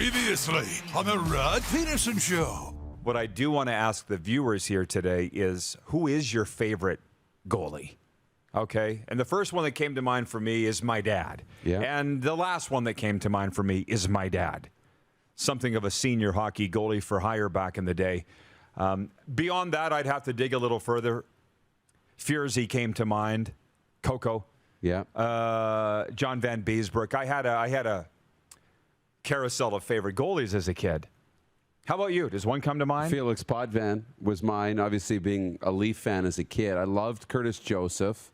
Previously on the Rod Pedersen Show. What I do want to ask the viewers here today is, who is your favorite goalie? Okay, and the first one that came to mind for me is my dad. Yeah. And the last one that came to mind for me is my dad. Something of a senior hockey goalie for hire back in the day. Beyond that, I'd have to dig a little further. Fierzy came to mind. Coco. Yeah. John Van Beesbrook. I had a carousel of favorite goalies as a kid. How about you? Does one come to mind? Felix Potvin was mine, obviously being a Leaf fan as a kid. I loved Curtis Joseph.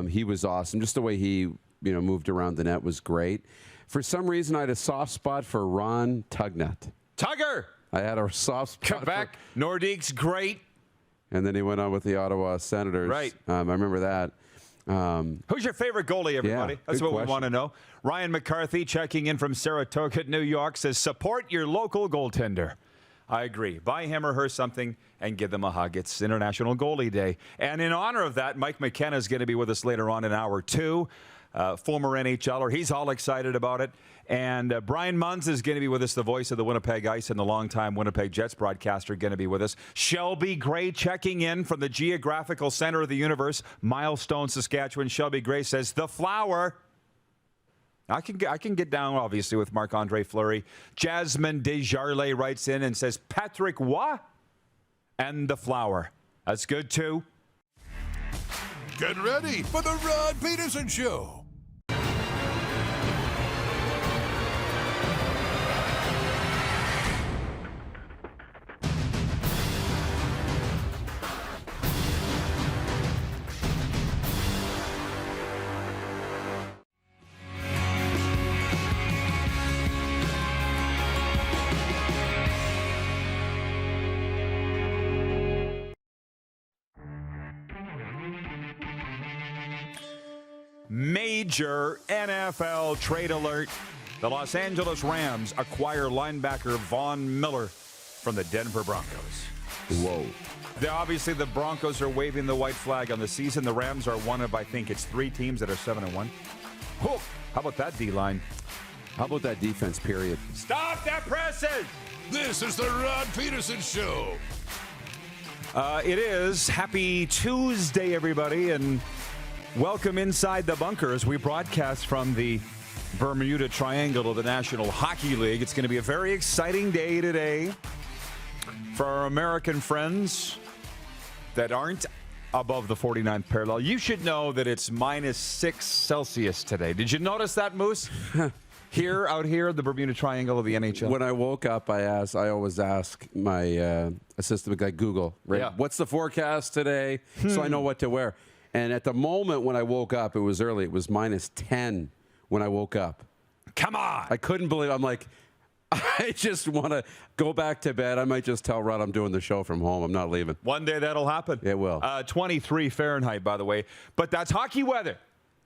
He was awesome. Just the way he moved around the net was great. For some reason, I had a soft spot for Ron Tugnut. Tugger! I had a soft spot Quebec. Nordique's great. And then he went on with the Ottawa Senators. Right. I remember that. Who's your favorite goalie, everybody? Yeah, That's what question. we want to know. Ryan McCarthy checking in from Saratoga, New York, says, support your local goaltender. I agree. Buy him or her something and give them a hug. It's International Goalie Day. And in honor of that, Mike McKenna is going to be with us later on in hour 2. Former NHLer. He's all excited about it. And Brian Munz is going to be with us, the voice of the Winnipeg Ice and the longtime Winnipeg Jets broadcaster, going to be with us. Shelby Gray checking in from the geographical center of the universe, Milestone, Saskatchewan. Shelby Gray says, the flower. I can get down, obviously, with Marc-Andre Fleury. Jasmine Desjardins writes in and says, Patrick Waugh and the flower. That's good, too. Get ready for the Rod Pedersen Show. Major NFL trade alert. The Los Angeles Rams acquire linebacker Von Miller from the Denver Broncos. Whoa. Obviously, the Broncos are waving the white flag on the season. The Rams are one of, I think it's 3 teams that are 7-1. Oh, how about that D-line? How about that defense, period? Stop that presses! This is the Rod Pedersen Show. It is. Happy Tuesday, everybody, and welcome inside the bunker as we broadcast from the Bermuda Triangle of the National Hockey League. It's going to be a very exciting day today for our American friends that aren't above the 49th parallel. You should know that it's -6 Celsius today. Did you notice that, Moose? Out here, the Bermuda Triangle of the NHL. When I woke up, I always ask my assistant guy, Google, right? Yeah. What's the forecast today? So I know what to wear. And at the moment when I woke up, it was early. It was -10 when I woke up. Come on! I couldn't believe it. I'm like, I just want to go back to bed. I might just tell Rod I'm doing the show from home. I'm not leaving. One day that'll happen. It will. 23 Fahrenheit, by the way. But that's hockey weather.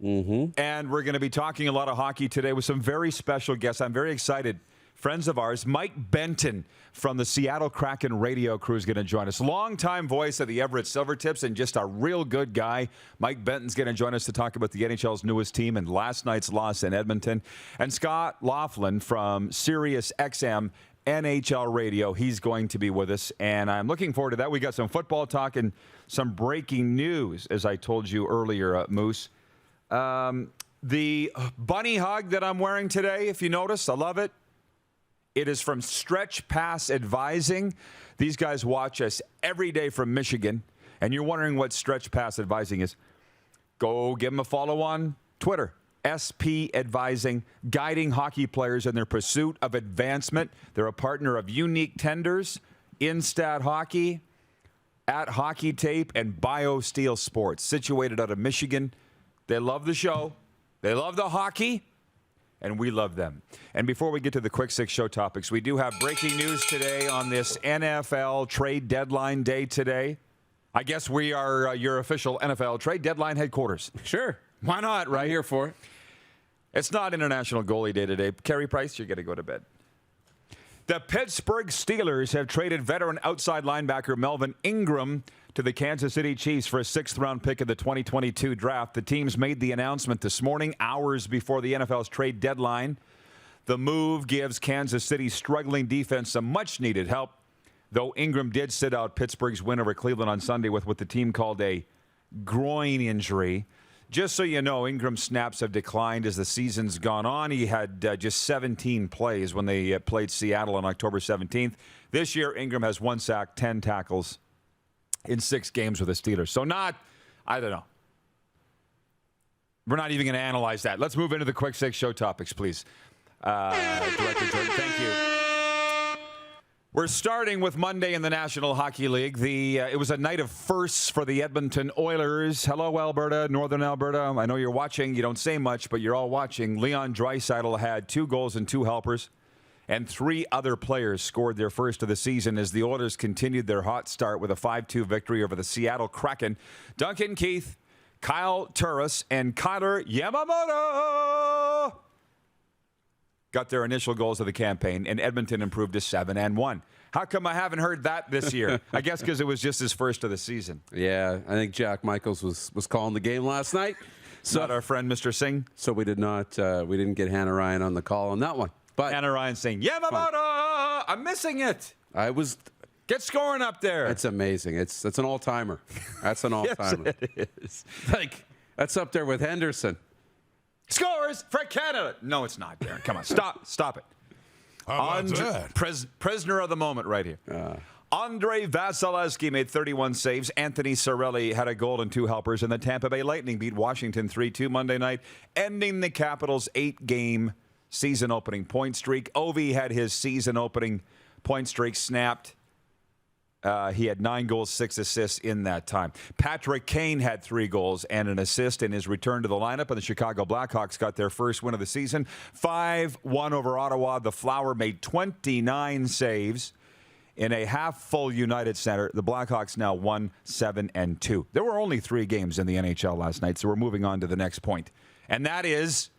Mm-hmm. And we're going to be talking a lot of hockey today with some very special guests. I'm very excited. Friends of ours, Mike Benton from the Seattle Kraken radio crew is going to join us. Longtime voice of the Everett Silvertips and just a real good guy. Mike Benton's going to join us to talk about the NHL's newest team and last night's loss in Edmonton. And Scott Laughlin from SiriusXM NHL radio. He's going to be with us, and I'm looking forward to that. We got some football talk and some breaking news, as I told you earlier, Moose. The bunny hug that I'm wearing today, if you notice, I love it. It is from Stretch Pass Advising. These guys watch us every day from Michigan, and you're wondering what Stretch Pass Advising is. Go give them a follow on Twitter. SP Advising, guiding hockey players in their pursuit of advancement. They're a partner of Unique Tenders, Instat Hockey, At Hockey Tape, and BioSteel Sports, situated out of Michigan. They love the show. They love the hockey. And we love them. And before we get to the Quick Six show topics, we do have breaking news today on this NFL trade deadline day today. I guess we are your official NFL trade deadline headquarters. Sure. Why not, right? I'm here for it. It's not International Goalie Day today. Carey Price, you're going to go to bed. The Pittsburgh Steelers have traded veteran outside linebacker Melvin Ingram to the Kansas City Chiefs for a 6th-round pick of the 2022 draft. The teams made the announcement this morning, hours before the NFL's trade deadline. The move gives Kansas City's struggling defense some much-needed help, though Ingram did sit out Pittsburgh's win over Cleveland on Sunday with what the team called a groin injury. Just so you know, Ingram's snaps have declined as the season's gone on. He had just 17 plays when they played Seattle on October 17th. This year, Ingram has 1 sack, 10 tackles in 6 games with the Steelers. So I don't know. We're not even going to analyze that. Let's move into the quick 6 show topics, please. Director Jordan, thank you. We're starting with Monday in the National Hockey League. It was a night of firsts for the Edmonton Oilers. Hello, Alberta, Northern Alberta. I know you're watching. You don't say much, but you're all watching. Leon Draisaitl had 2 goals and 2 helpers, and 3 other players scored their first of the season as the Oilers continued their hot start with a 5-2 victory over the Seattle Kraken. Duncan Keith, Kyle Turris, and Kyler Yamamoto got their initial goals of the campaign, and Edmonton improved to 7-1. How come I haven't heard that this year? I guess because it was just his first of the season. Yeah, I think Jack Michaels was calling the game last night. So, not our friend Mr. Singh. So we didn't get Hannah Ryan on the call on that one. But Hannah Ryan saying, Yamamoto, I'm missing it. Get scoring up there. It's amazing. That's an all-timer. That's an all-timer. Yes, it is. That's up there with Henderson. Scores for Canada. No, it's not, Darren. Come on. Stop it. How about that? Prisoner of the moment right here. Andrei Vasilevsky made 31 saves. Anthony Cirelli had a goal and 2 helpers, and the Tampa Bay Lightning beat Washington 3-2 Monday night, ending the Capitals' 8-game season-opening point streak. Ovi had his season-opening point streak snapped. He had 9 goals, 6 assists in that time. Patrick Kane had 3 goals and an assist in his return to the lineup, and the Chicago Blackhawks got their first win of the season. 5-1 over Ottawa. The Flower made 29 saves in a half-full United Center. The Blackhawks now 1-7-2. There were only 3 games in the NHL last night, so we're moving on to the next point. And that is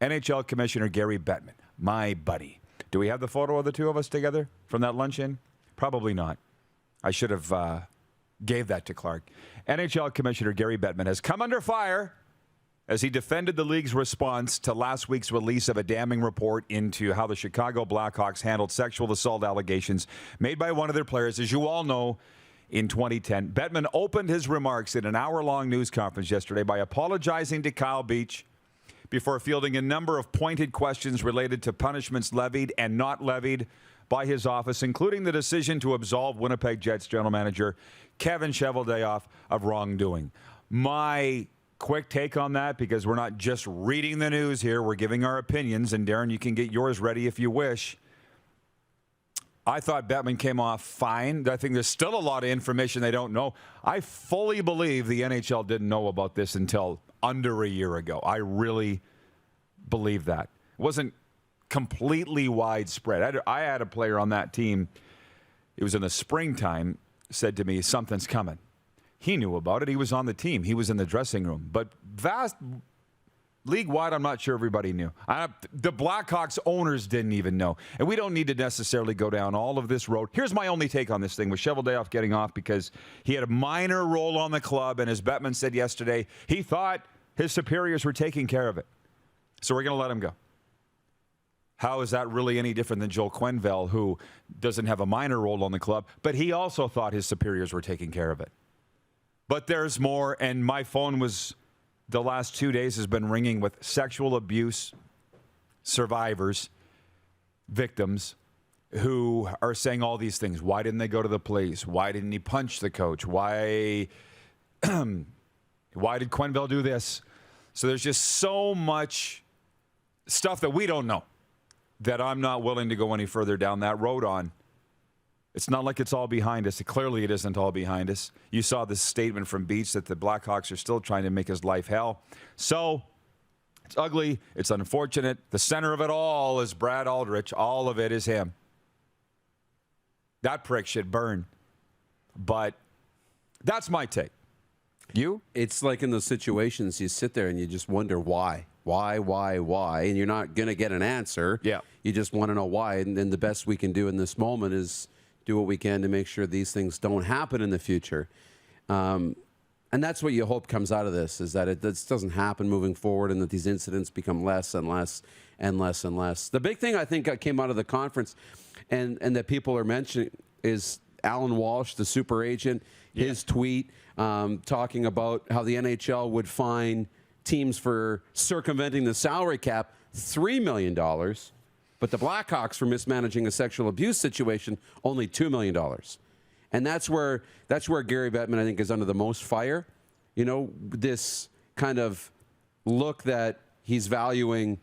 NHL Commissioner Gary Bettman, my buddy. Do we have the photo of the 2 of us together from that luncheon? Probably not. I should have gave that to Clark. NHL Commissioner Gary Bettman has come under fire as he defended the league's response to last week's release of a damning report into how the Chicago Blackhawks handled sexual assault allegations made by one of their players, as you all know, in 2010. Bettman opened his remarks in an hour-long news conference yesterday by apologizing to Kyle Beach before fielding a number of pointed questions related to punishments levied and not levied by his office, including the decision to absolve Winnipeg Jets general manager Kevin Cheveldayoff of wrongdoing. My quick take on that, because we're not just reading the news here, we're giving our opinions, and Darren, you can get yours ready if you wish. I thought Bettman came off fine. I think there's still a lot of information they don't know. I fully believe the NHL didn't know about this until under a year ago. I really believe that. It wasn't completely widespread. I had a player on that team, it was in the springtime, said to me, something's coming. He knew about it. He was on the team. He was in the dressing room. But league-wide, I'm not sure everybody knew. The Blackhawks owners didn't even know. And we don't need to necessarily go down all of this road. Here's my only take on this thing with Cheveldayoff getting off, because he had a minor role on the club, and as Bettman said yesterday, he thought his superiors were taking care of it. So we're going to let him go. How is that really any different than Joel Quenneville, who doesn't have a minor role on the club, but he also thought his superiors were taking care of it? But there's more, and my phone the last 2 days has been ringing with sexual abuse survivors, victims, who are saying all these things. Why didn't they go to the police? Why didn't he punch the coach? Why did Quenneville do this? So there's just so much stuff that we don't know, that I'm not willing to go any further down that road on. It's not like it's all behind us. Clearly, it isn't all behind us. You saw this statement from Beach that the Blackhawks are still trying to make his life hell. So it's ugly. It's unfortunate. The center of it all is Brad Aldrich. All of it is him. That prick should burn. But that's my take. You? It's like in those situations, you sit there and you just wonder why. Why? And you're not going to get an answer. Yeah. You just want to know why. And then the best we can do in this moment is do what we can to make sure these things don't happen in the future. And that's what you hope comes out of this, is that this doesn't happen moving forward and that these incidents become less and less and less and less. The big thing I think that came out of the conference and that people are mentioning is Alan Walsh, the super agent, his tweet talking about how the NHL would fine teams for circumventing the salary cap $3 million, but the Blackhawks for mismanaging a sexual abuse situation only $2 million. And that's where Gary Bettman, I think, is under the most fire. You know, this kind of look that he's valuing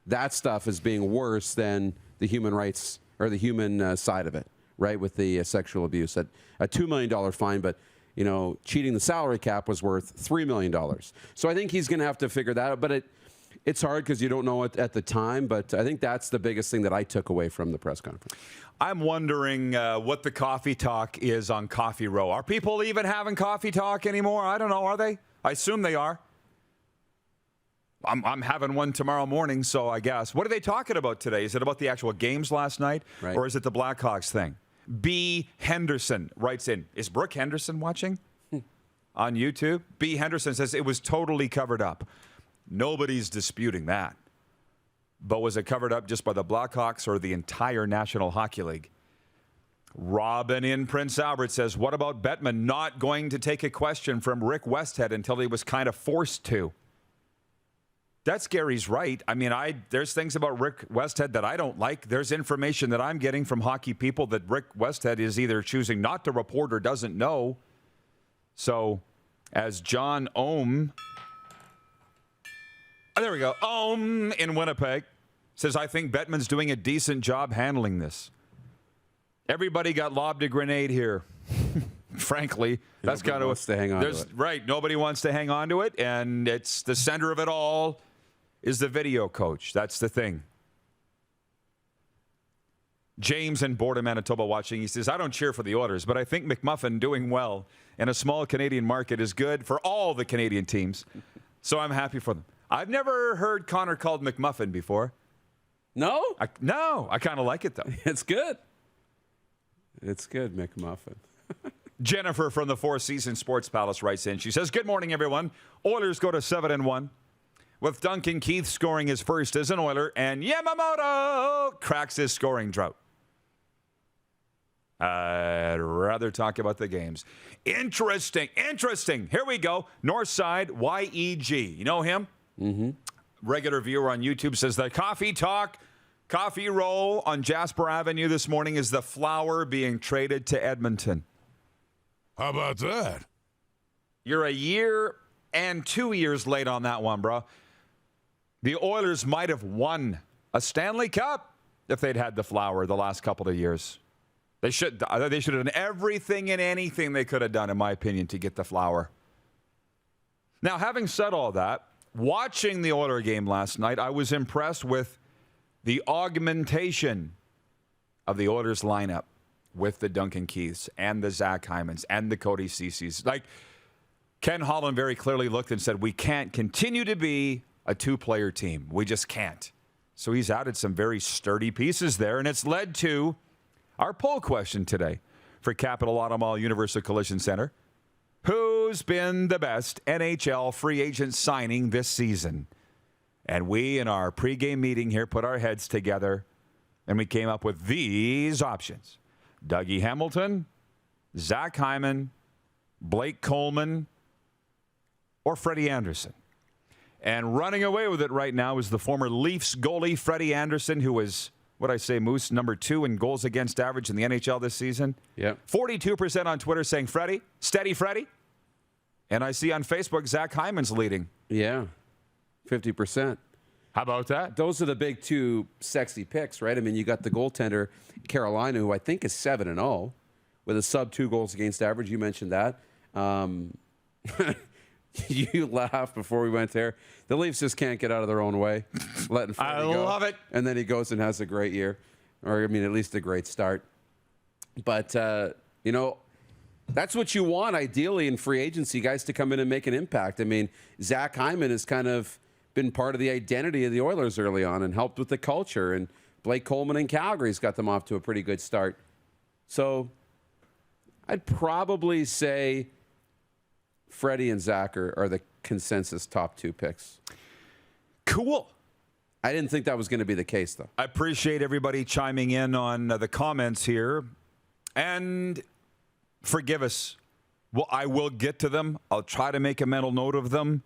that stuff as being worse than the human rights or the human side of it, right, with the sexual abuse. A $2 million fine, but, you know, cheating the salary cap was worth $3 million. So I think he's going to have to figure that out. But it's hard because you don't know it at the time. But I think that's the biggest thing that I took away from the press conference. I'm wondering what the coffee talk is on Coffee Row. Are people even having coffee talk anymore? I don't know. Are they? I assume they are. I'm having one tomorrow morning, so I guess. What are they talking about today? Is it about the actual games last night? Right. Or is it the Blackhawks thing? B. Henderson writes in. Is Brooke Henderson watching on YouTube? B. Henderson says it was totally covered up. Nobody's disputing that. But was it covered up just by the Blackhawks or the entire National Hockey League? Robin in Prince Albert says, what about Bettman not going to take a question from Rick Westhead until he was kind of forced to? That's Gary's right. I mean, there's things about Rick Westhead that I don't like. There's information that I'm getting from hockey people that Rick Westhead is either choosing not to report or doesn't know. So, as John Ohm, there we go, Ohm in Winnipeg, says, I think Bettman's doing a decent job handling this. Everybody got lobbed a grenade here. Frankly, that's kind of wants to hang on to it. Right, nobody wants to hang on to it, and it's the center of it all is the video coach. That's the thing. James in Border, Manitoba watching. He says, I don't cheer for the Oilers, but I think McMuffin doing well in a small Canadian market is good for all the Canadian teams. So I'm happy for them. I've never heard Connor called McMuffin before. No? I kind of like it, though. It's good. It's good, McMuffin. Jennifer from the Four Seasons Sports Palace writes in. She says, good morning, everyone. Oilers go to 7-1. With Duncan Keith scoring his first as an Oiler, and Yamamoto cracks his scoring drought. I'd rather talk about the games. Interesting. Here we go. Northside YEG. You know him? Mm-hmm. Regular viewer on YouTube says the coffee roll on Jasper Avenue this morning is the flower being traded to Edmonton. How about that? You're a year and 2 years late on that one, bro. The Oilers might have won a Stanley Cup if they'd had the flower the last couple of years. They should have done everything and anything they could have done, in my opinion, to get the flower. Now, having said all that, watching the Oiler game last night, I was impressed with the augmentation of the Oilers lineup with the Duncan Keiths and the Zach Hymans and the Cody Cece's. Like, Ken Holland very clearly looked and said, we can't continue to be a two-player team. We just can't. So he's added some very sturdy pieces there, and it's led to our poll question today for Capital Auto Mall Universal Collision Center. Who's been the best NHL free agent signing this season? And we, in our pregame meeting here, put our heads together, and we came up with these options. Dougie Hamilton, Zach Hyman, Blake Coleman, or Freddie Anderson. And running away with it right now is the former Leafs goalie, Freddie Anderson, who is, Moose, number 2 in goals against average in the NHL this season. Yep. 42% on Twitter saying Freddie, steady Freddie. And I see on Facebook, Zach Hyman's leading. Yeah, 50%. How about that? Those are the big two sexy picks, right? I mean, you got the goaltender, Carolina, who I think is 7-0 with a sub-2 goals against average. You mentioned that. You laughed before we went there. The Leafs just can't get out of their own way. Letting Freddie go. I love it. And then he goes and has a great year. Or, I mean, at least a great start. But, that's what you want, ideally, in free agency, guys to come in and make an impact. I mean, Zach Hyman has kind of been part of the identity of the Oilers early on and helped with the culture. And Blake Coleman in Calgary's got them off to a pretty good start. So I'd probably say Freddie and Zach are the consensus top 2 picks. Cool. I didn't think that was going to be the case, though. I appreciate everybody chiming in on the comments here. And forgive us. Well, I will get to them. I'll try to make a mental note of them.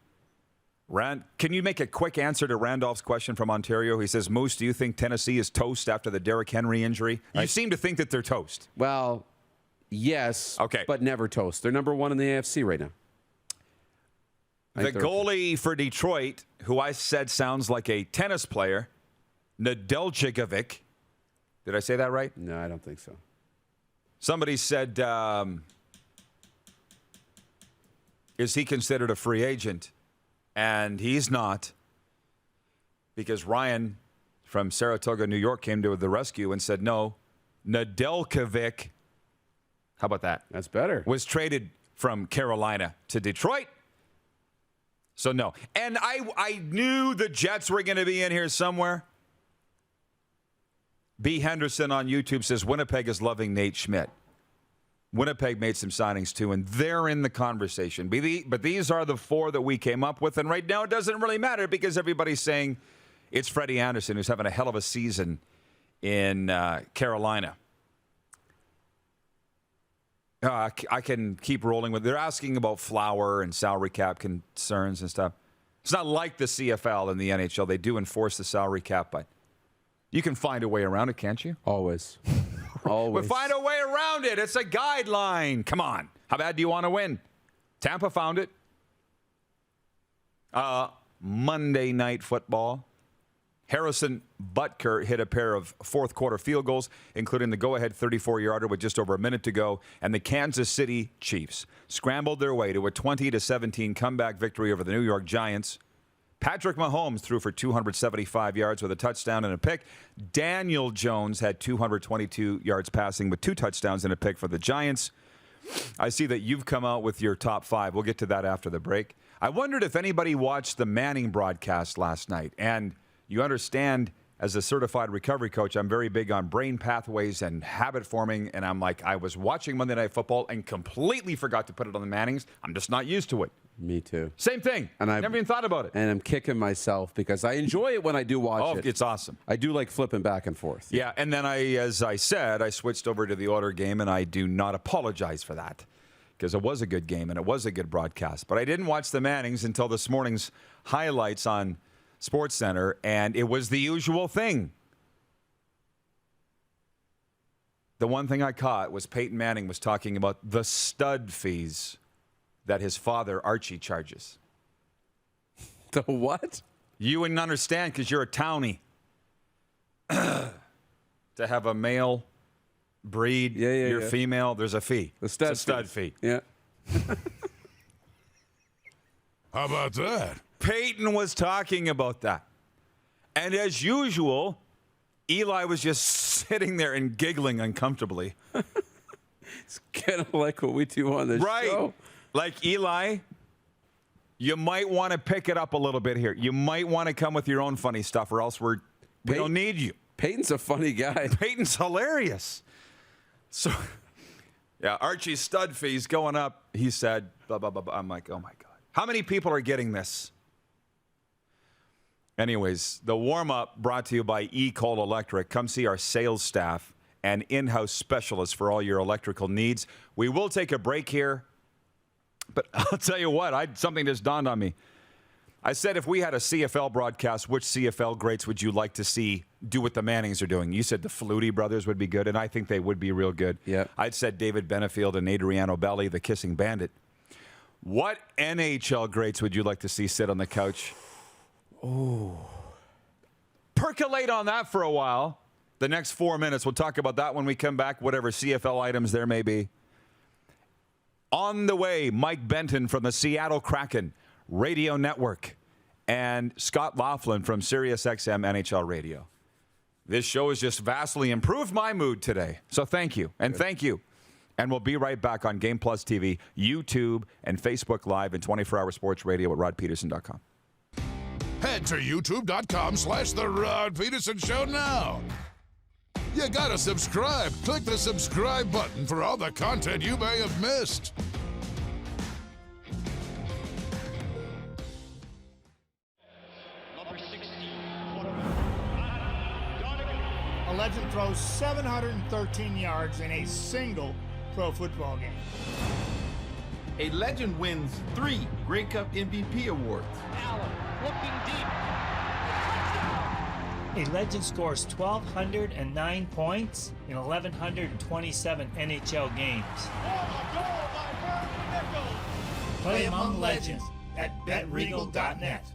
Can you make a quick answer to Randolph's question from Ontario? He says, Moose, do you think Tennessee is toast after the Derrick Henry injury? You seem to think that they're toast. Well, yes, okay, but never toast. They're number 1 in the AFC right now. The goalie for Detroit, who I said sounds like a tennis player, Nedeljkovic. Did I say that right? No, I don't think so. Somebody said, is he considered a free agent? And he's not, because Ryan from Saratoga, New York, came to the rescue and said, no, Nedeljkovic, how about that? That's better. Was traded from Carolina to Detroit. So, no. And I knew the Jets were going to be in here somewhere. B. Henderson on YouTube says, Winnipeg is loving Nate Schmidt. Winnipeg made some signings, too, and they're in the conversation. But these are the 4 that we came up with, and right now it doesn't really matter because everybody's saying it's Freddie Anderson, who's having a hell of a season in Carolina. I can keep rolling with. They're asking about Flower and salary cap concerns and stuff. It's not like the CFL and the NHL. They do enforce the salary cap, but you can find a way around it, can't you? Always. Always. We'll find a way around it. It's a guideline. Come on. How bad do you want to win? Tampa found it. Monday Night Football. Harrison Butker hit a pair of fourth-quarter field goals, including the go-ahead 34-yarder with just over a minute to go, and the Kansas City Chiefs scrambled their way to a 20-17 comeback victory over the New York Giants. Patrick Mahomes threw for 275 yards with a touchdown and a pick. Daniel Jones had 222 yards passing with 2 touchdowns and a pick for the Giants. I see that you've come out with your top 5. We'll get to that after the break. I wondered if anybody watched the Manning broadcast last night, and you understand, as a certified recovery coach, I'm very big on brain pathways and habit forming. And I'm like, I was watching Monday Night Football and completely forgot to put it on the Mannings. I'm just not used to it. Me too. Same thing. And I never even thought about it. And I'm kicking myself because I enjoy it when I do watch it. Oh, it's awesome. I do like flipping back and forth. Yeah, and then as I said, I switched over to the Oilers game, and I do not apologize for that because it was a good game and it was a good broadcast. But I didn't watch the Mannings until this morning's highlights on SportsCenter, and it was the usual thing. The one thing I caught was Peyton Manning was talking about the stud fees that his father, Archie, charges. The what? You wouldn't understand because you're a townie. To have a male breed, you're female, there's a fee. The stud, it's a stud fee. Yeah. How about that? Peyton was talking about that. And as usual, Eli was just sitting there and giggling uncomfortably. It's kind of like what we do on the show. Like, Eli, you might want to pick it up a little bit here. You might want to come with your own funny stuff or else we don't need you. Peyton's a funny guy. Peyton's hilarious. So, yeah, Archie's stud fees going up. He said, blah, blah, blah, blah. I'm like, oh, my God. How many people are getting this? Anyways, the warm-up brought to you by E-Cole Electric. Come see our sales staff and in-house specialists for all your electrical needs. We will take a break here. But I'll tell you what, something just dawned on me. I said if we had a CFL broadcast, which CFL greats would you like to see do what the Mannings are doing? You said the Flutie brothers would be good, and I think they would be real good. Yeah. I'd said David Benefield and Adriano Belli, the Kissing Bandit. What NHL greats would you like to see sit on the couch? Oh. Percolate on that for a while. The next 4 minutes, we'll talk about that when we come back, whatever CFL items there may be. On the way, Mike Benton from the Seattle Kraken Radio Network and Scott Laughlin from SiriusXM NHL Radio. This show has just vastly improved my mood today. So thank you. And thank you. And we'll be right back on Game Plus TV, YouTube, and Facebook Live and 24-hour sports radio at rodpeterson.com. Head to youtube.com/The Rod Peterson Show now. You gotta subscribe. Click the subscribe button for all the content you may have missed. throws 713 yards in a single pro football game. A legend wins 3 Grey Cup MVP awards. Allen looking deep. A legend scores 1,209 points in 1,127 NHL games. Play among legends at betregal.net.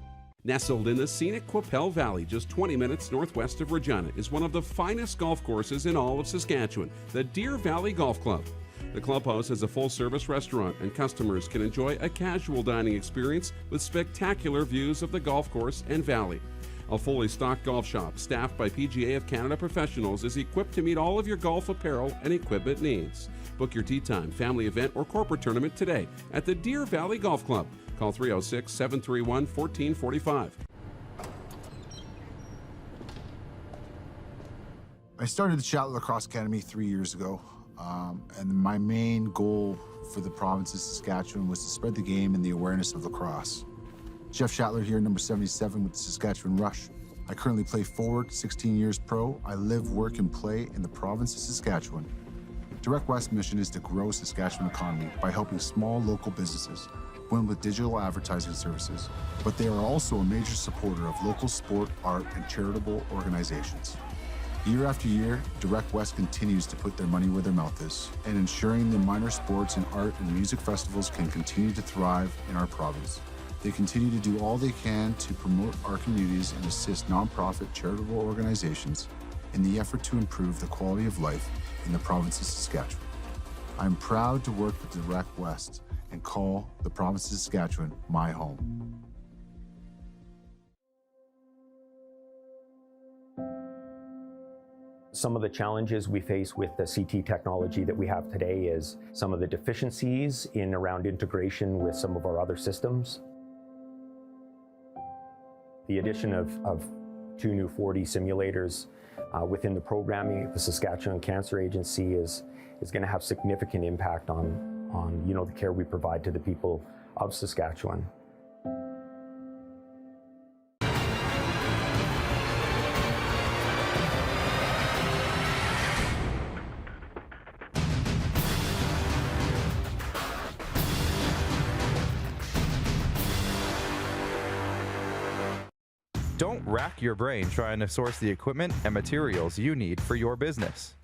Nestled in the scenic Qu'Appelle Valley, just 20 minutes northwest of Regina, is one of the finest golf courses in all of Saskatchewan, the Deer Valley Golf Club. The clubhouse has a full-service restaurant, and customers can enjoy a casual dining experience with spectacular views of the golf course and valley. A fully stocked golf shop, staffed by PGA of Canada professionals, is equipped to meet all of your golf apparel and equipment needs. Book your tee time, family event, or corporate tournament today at the Deer Valley Golf Club. Call 306-731-1445. I started the Seattle Lacrosse Academy 3 years ago, and my main goal for the province of Saskatchewan was to spread the game and the awareness of lacrosse. Jeff Shatler here, number 77 with the Saskatchewan Rush. I currently play forward, 16 years pro. I live, work, and play in the province of Saskatchewan. Direct West's mission is to grow Saskatchewan economy by helping small local businesses win with digital advertising services, but they are also a major supporter of local sport, art, and charitable organizations. Year after year, Direct West continues to put their money where their mouth is, and ensuring the minor sports and art and music festivals can continue to thrive in our province. They continue to do all they can to promote our communities and assist nonprofit charitable organizations in the effort to improve the quality of life in the province of Saskatchewan. I'm proud to work with Direct West and call the province of Saskatchewan my home. Some of the challenges we face with the CT technology that we have today is some of the deficiencies in around integration with some of our other systems. The addition of 2 new 4D simulators within the programming of the Saskatchewan Cancer Agency is going to have significant impact on the care we provide to the people of Saskatchewan. Don't rack your brain trying to source the equipment and materials you need for your business.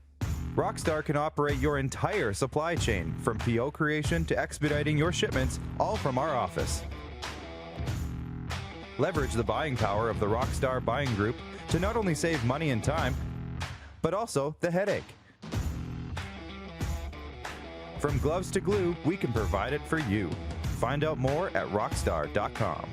Rockstar can operate your entire supply chain, from PO creation to expediting your shipments, all from our office. Leverage the buying power of the Rockstar buying group to not only save money and time, but also the headache. From gloves to glue, we can provide it for you. Find out more at rockstar.com.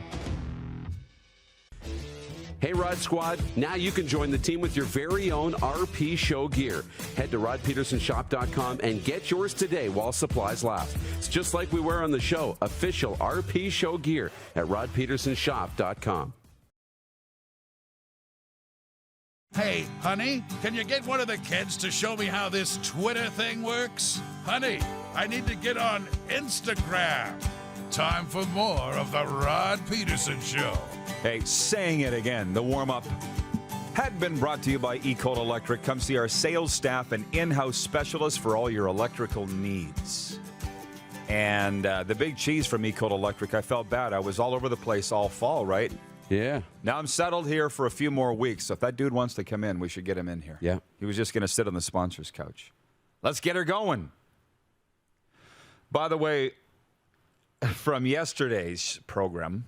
Hey Rod Squad, now you can join the team with your very own RP Show gear. Head to rodpetersonshop.com and get yours today while supplies last. It's just like we wear on the show, official RP Show gear at rodpetersonshop.com. Hey, honey, can you get one of the kids to show me how this Twitter thing works? Honey, I need to get on Instagram. Time for more of the Rod Pedersen Show. Hey, saying it again, the warm-up had been brought to you by Ecole Electric. Come see our sales staff and in-house specialists for all your electrical needs. And the big cheese from Ecole Electric, I felt bad. I was all over the place all fall, right? Yeah. Now I'm settled here for a few more weeks. So if that dude wants to come in, we should get him in here. Yeah. He was just going to sit on the sponsor's couch. Let's get her going. By the way, from yesterday's program,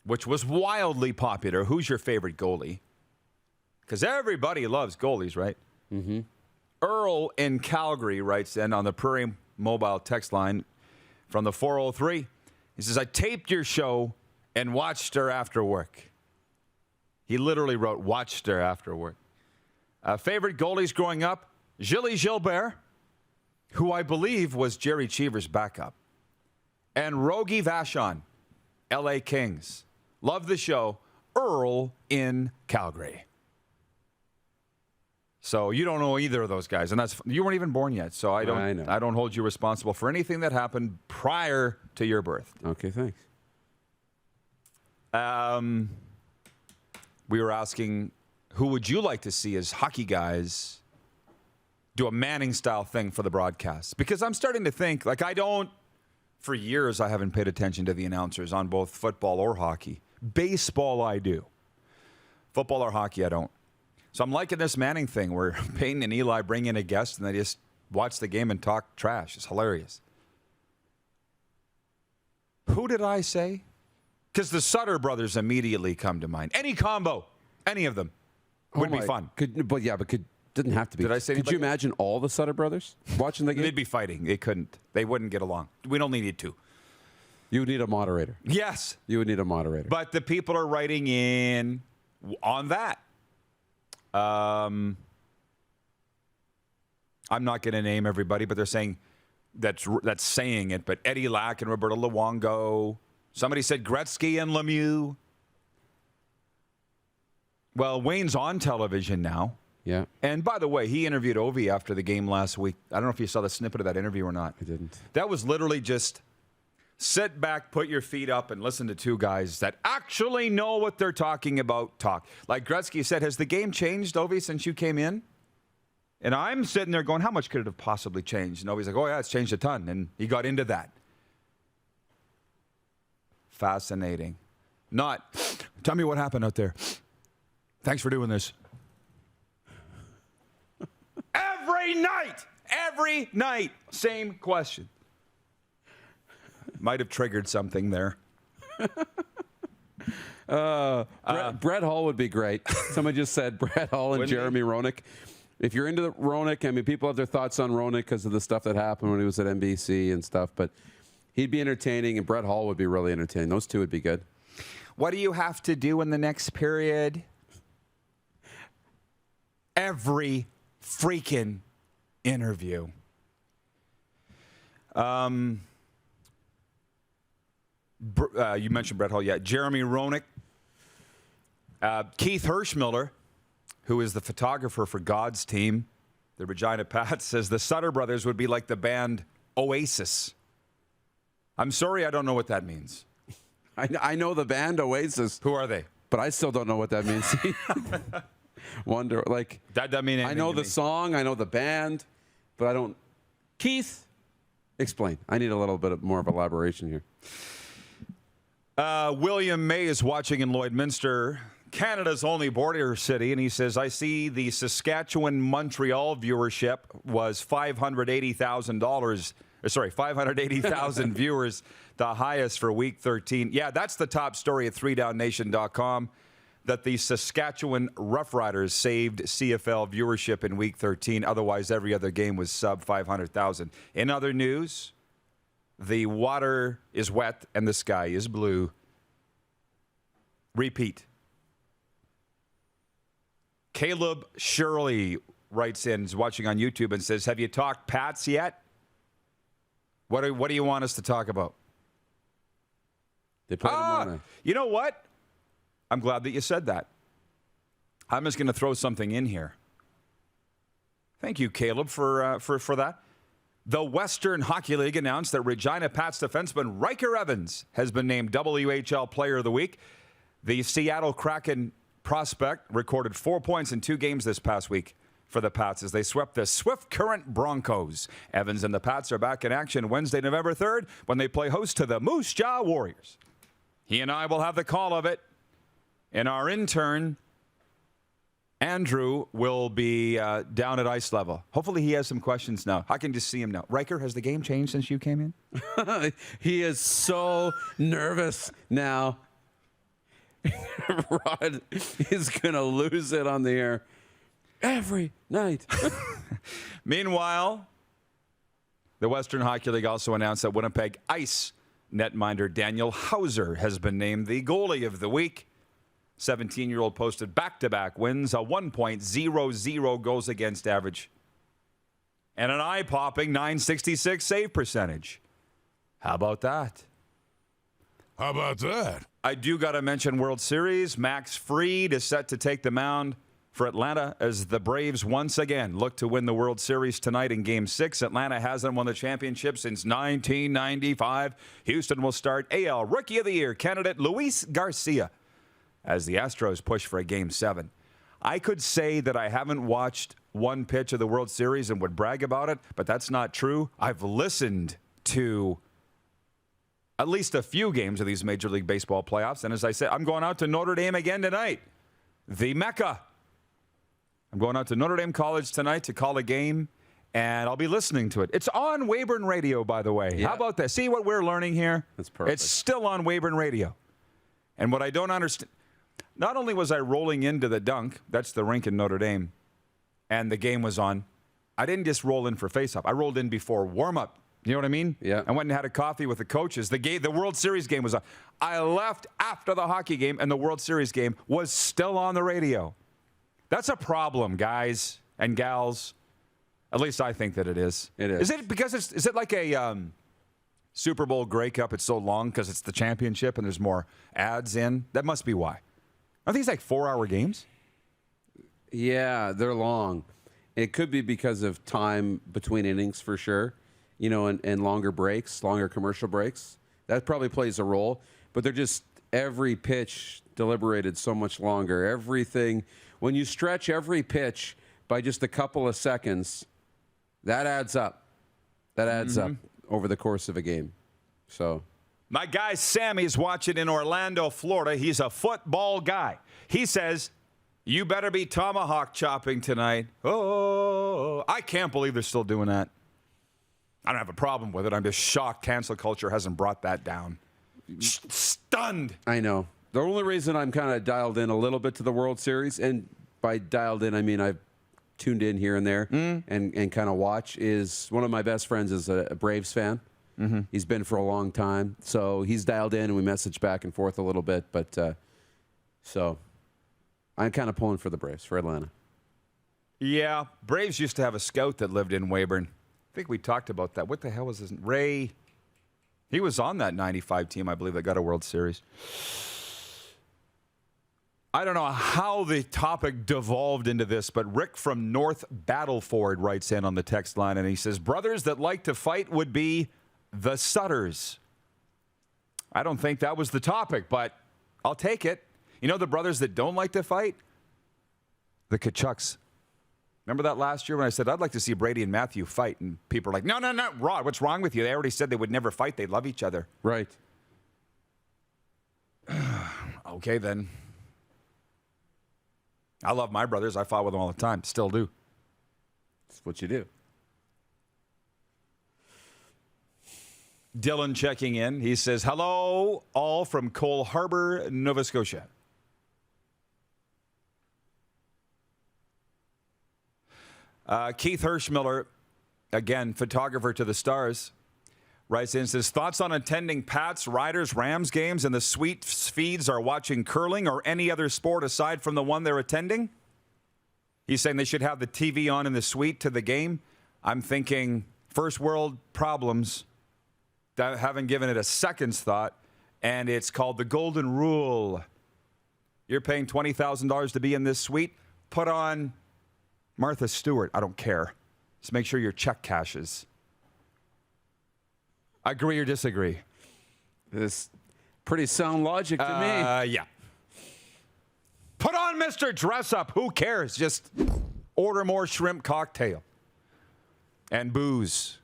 which was wildly popular, who's your favorite goalie? Because everybody loves goalies, right? Mm-hmm. Earl in Calgary writes in on the Prairie Mobile text line from the 403. He says, I taped your show and watched her after work. He literally wrote, watched her after work. Favorite goalies growing up, Gilles Gilbert, who I believe was Jerry Cheever's backup, and Rogie Vachon, L.A. Kings. Love the show. Earl in Calgary. So you don't know either of those guys, and you weren't even born yet. So I don't hold you responsible for anything that happened prior to your birth. Okay, thanks. We were asking who would you like to see as hockey guys do a Manning-style thing for the broadcast? Because I'm starting to think, for years I haven't paid attention to the announcers on both football or hockey. Baseball I do. Football or hockey I don't. So I'm liking this Manning thing where Peyton and Eli bring in a guest and they just watch the game and talk trash. It's hilarious. Who did I say? Because the Sutter brothers immediately come to mind. Any combo, any of them would be fun. Didn't have to be. Did I say Could you imagine all the Sutter brothers watching the game? They'd be fighting. They couldn't. They wouldn't get along. We don't need to. You would need a moderator. Yes. You would need a moderator. But the people are writing in on that. I'm not going to name everybody, but they're saying that's saying it. But Eddie Lack and Roberto Luongo. Somebody said Gretzky and Lemieux. Well, Wayne's on television now. Yeah. And by the way, he interviewed Ovi after the game last week. I don't know if you saw the snippet of that interview or not. I didn't. That was literally just sit back, put your feet up, and listen to two guys that actually know what they're talking about talk. Like Gretzky said, has the game changed, Ovi, since you came in? And I'm sitting there going, how much could it have possibly changed? And Ovi's like, oh, yeah, it's changed a ton. And he got into that. Fascinating. Not, tell me what happened out there. Thanks for doing this. Every night, same question. Might have triggered something there. Brett Hull would be great. Somebody just said Brett Hull and Jeremy Roenick. If you're into Roenick, I mean, people have their thoughts on Roenick because of the stuff that happened when he was at NBC and stuff, but he'd be entertaining, and Brett Hull would be really entertaining. Those two would be good. What do you have to do in the next period? Every freaking interview. You mentioned Brett Hull, yeah. Jeremy Roenick. Keith Hirschmiller, who is the photographer for God's team, the Regina Pats, says the Sutter brothers would be like the band Oasis. I'm sorry, I don't know what that means. I know the band Oasis. Who are they? But I still don't know what that means. Wonder, like that doesn't mean anything. I know the song, I know the band, but I don't. Keith, explain. I need a little bit more of elaboration here. William May is watching in Lloydminster, Canada's only border city, and he says, I see the Saskatchewan-Montreal viewership was $580,000 viewers, the highest for Week 13. Yeah, that's the top story at 3downnation.com, that the Saskatchewan Roughriders saved CFL viewership in Week 13. Otherwise, every other game was sub 500,000. In other news, the water is wet and the sky is blue. Repeat. Caleb Shirley writes in, is watching on YouTube, and says, have you talked Pats yet? What do you want us to talk about? They played them on a... You know what? I'm glad that you said that. I'm just going to throw something in here. Thank you, Caleb, for that. The Western Hockey League announced that Regina Pats defenseman Riker Evans has been named WHL Player of the Week. The Seattle Kraken prospect recorded 4 points in 2 games this past week for the Pats as they swept the Swift Current Broncos. Evans and the Pats are back in action Wednesday, November 3rd, when they play host to the Moose Jaw Warriors. He and I will have the call of it. And our intern, Andrew, will be down at ice level. Hopefully he has some questions now. I can just see him now. Riker, has the game changed since you came in? He is so nervous now. Rod is going to lose it on the air every night. Meanwhile, the Western Hockey League also announced that Winnipeg Ice netminder Daniel Hauser has been named the goalie of the week. 17-year-old posted back-to-back wins, a 1.00 goals against average, and an eye-popping .966 save percentage. How about that? How about that? I do got to mention World Series. Max Fried is set to take the mound for Atlanta as the Braves once again look to win the World Series tonight in Game 6. Atlanta hasn't won the championship since 1995. Houston will start AL Rookie of the Year candidate Luis Garcia as the Astros push for a Game 7. I could say that I haven't watched one pitch of the World Series and would brag about it, but that's not true. I've listened to at least a few games of these Major League Baseball playoffs. And as I said, I'm going out to Notre Dame again tonight, the Mecca. I'm going out to Notre Dame College tonight to call a game, and I'll be listening to it. It's on Weyburn Radio, by the way. Yeah. How about that? See what we're learning here? That's perfect. It's still on Weyburn Radio. And what I don't understand, not only was I rolling into the dunk, that's the rink in Notre Dame, and the game was on, I didn't just roll in for faceoff. I rolled in before warm-up. You know what I mean? Yeah. I went and had a coffee with the coaches. The World Series game was on. I left after the hockey game, and the World Series game was still on the radio. That's a problem, guys and gals. At least I think that it is. It is. Is it because is it like a Super Bowl Grey Cup? It's so long because it's the championship and there's more ads in. That must be why. Are these like 4-hour games? Yeah, they're long. It could be because of time between innings for sure, you know, and longer breaks, longer commercial breaks. That probably plays a role. But they're just every pitch deliberated so much longer. Everything, when you stretch every pitch by just a couple of seconds, that adds up. That adds up over the course of a game. So, my guy Sammy's watching in Orlando, Florida. He's a football guy. He says, you better be tomahawk chopping tonight. Oh, I can't believe they're still doing that. I don't have a problem with it. I'm just shocked cancel culture hasn't brought that down. Stunned. I know. The only reason I'm kind of dialed in a little bit to the World Series, and by dialed in, I mean I've tuned in here and there and kind of watch, is one of my best friends is a Braves fan. He's been for a long time. So he's dialed in, and we message back and forth a little bit. But so I'm kind of pulling for the Braves, for Atlanta. Yeah, Braves used to have a scout that lived in Weyburn. I think we talked about that. What the hell was his name? Ray. He was on that 95 team, I believe, that got a World Series. I don't know how the topic devolved into this, but Rick from North Battleford writes in on the text line, and he says, brothers that like to fight would be the Sutters. I don't think that was the topic, but I'll take it. You know the brothers that don't like to fight? The Kachucks. Remember that last year when I said, I'd like to see Brady and Matthew fight, and people are like, no, Rod, what's wrong with you? They already said they would never fight. They love each other. Right. Okay, then. I love my brothers. I fought with them all the time. Still do. That's what you do. Dylan checking in. He says, hello, all from Cole Harbour, Nova Scotia. Keith Hirschmiller, again, photographer to the Stars, writes in and says, thoughts on attending Pats, Riders, Rams games and the suite feeds are watching curling or any other sport aside from the one they're attending? He's saying they should have the TV on in the suite to the game. I'm thinking first world problems. Haven't given it a second's thought, and it's called the Golden Rule. You're paying $20,000 to be in this suite? Put on Martha Stewart. I don't care. Just make sure your check cashes. Agree or disagree? This pretty sound logic to me. Yeah. Put on Mr. Dress Up. Who cares? Just order more shrimp cocktail and booze.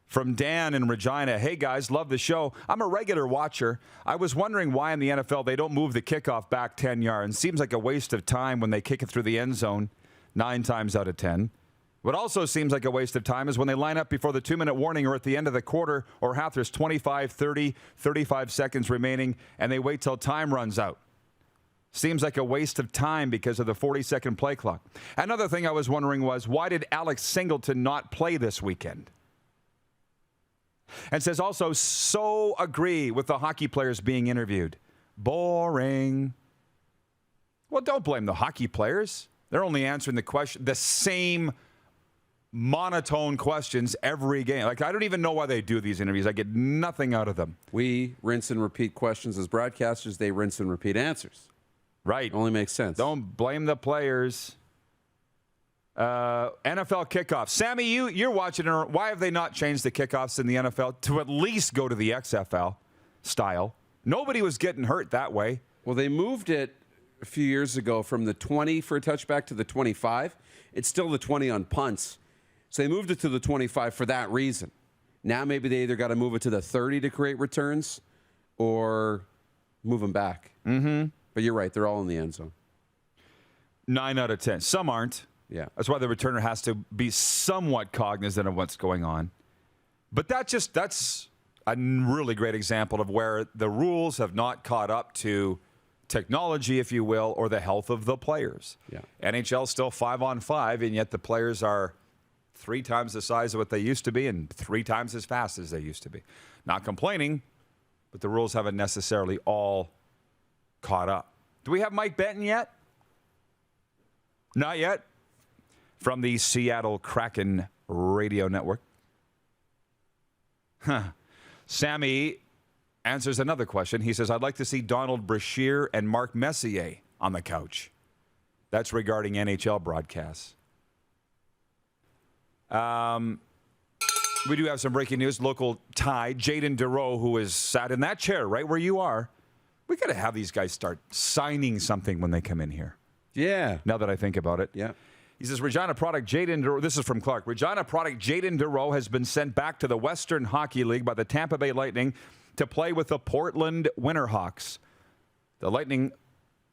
From Dan in Regina, hey guys, love the show. I'm a regular watcher. I was wondering why in the NFL they don't move the kickoff back 10 yards. Seems like a waste of time when they kick it through the end zone 9 times out of 10. What also seems like a waste of time is when they line up before the 2-minute warning or at the end of the quarter or half, there's 25, 30, 35 seconds remaining, and they wait till time runs out. Seems like a waste of time because of the 40-second play clock. Another thing I was wondering was, why did Alex Singleton not play this weekend? And says also, so agree with the hockey players being interviewed. Boring. Well, don't blame the hockey players. They're only answering the same monotone questions every game. Like, I don't even know why they do these interviews. I get nothing out of them. We rinse and repeat questions as broadcasters. They rinse and repeat answers. Right. Only makes sense. Don't blame the players. NFL kickoffs. Sammy, you're watching. Why have they not changed the kickoffs in the NFL to at least go to the XFL style? Nobody was getting hurt that way. Well, they moved it a few years ago from the 20 for a touchback to the 25. It's still the 20 on punts. So they moved it to the 25 for that reason. Now maybe they either got to move it to the 30 to create returns or move them back. Mm-hmm. But you're right. They're all in the end zone. 9 out of 10. Some aren't. Yeah. That's why the returner has to be somewhat cognizant of what's going on. But that's a really great example of where the rules have not caught up to technology, if you will, or the health of the players. Yeah. NHL still 5-on-5, and yet the players are 3 times the size of what they used to be and 3 times as fast as they used to be. Not complaining, but the rules haven't necessarily all caught up. Do we have Mike Benton yet? Not yet. From the Seattle Kraken radio network. Sammy answers another question. He says, I'd like to see Donald Brashear and Mark Messier on the couch. That's regarding NHL broadcasts. We do have some breaking news. Local tie, Jaden Dereau, who is sat in that chair right where you are. We got to have these guys start signing something when they come in here. Yeah. Now that I think about it. Yeah. He says, Regina product Jaden Dereau, this is from Clark. Regina product Jaden Dereau has been sent back to the Western Hockey League by the Tampa Bay Lightning to play with the Portland Winterhawks. The Lightning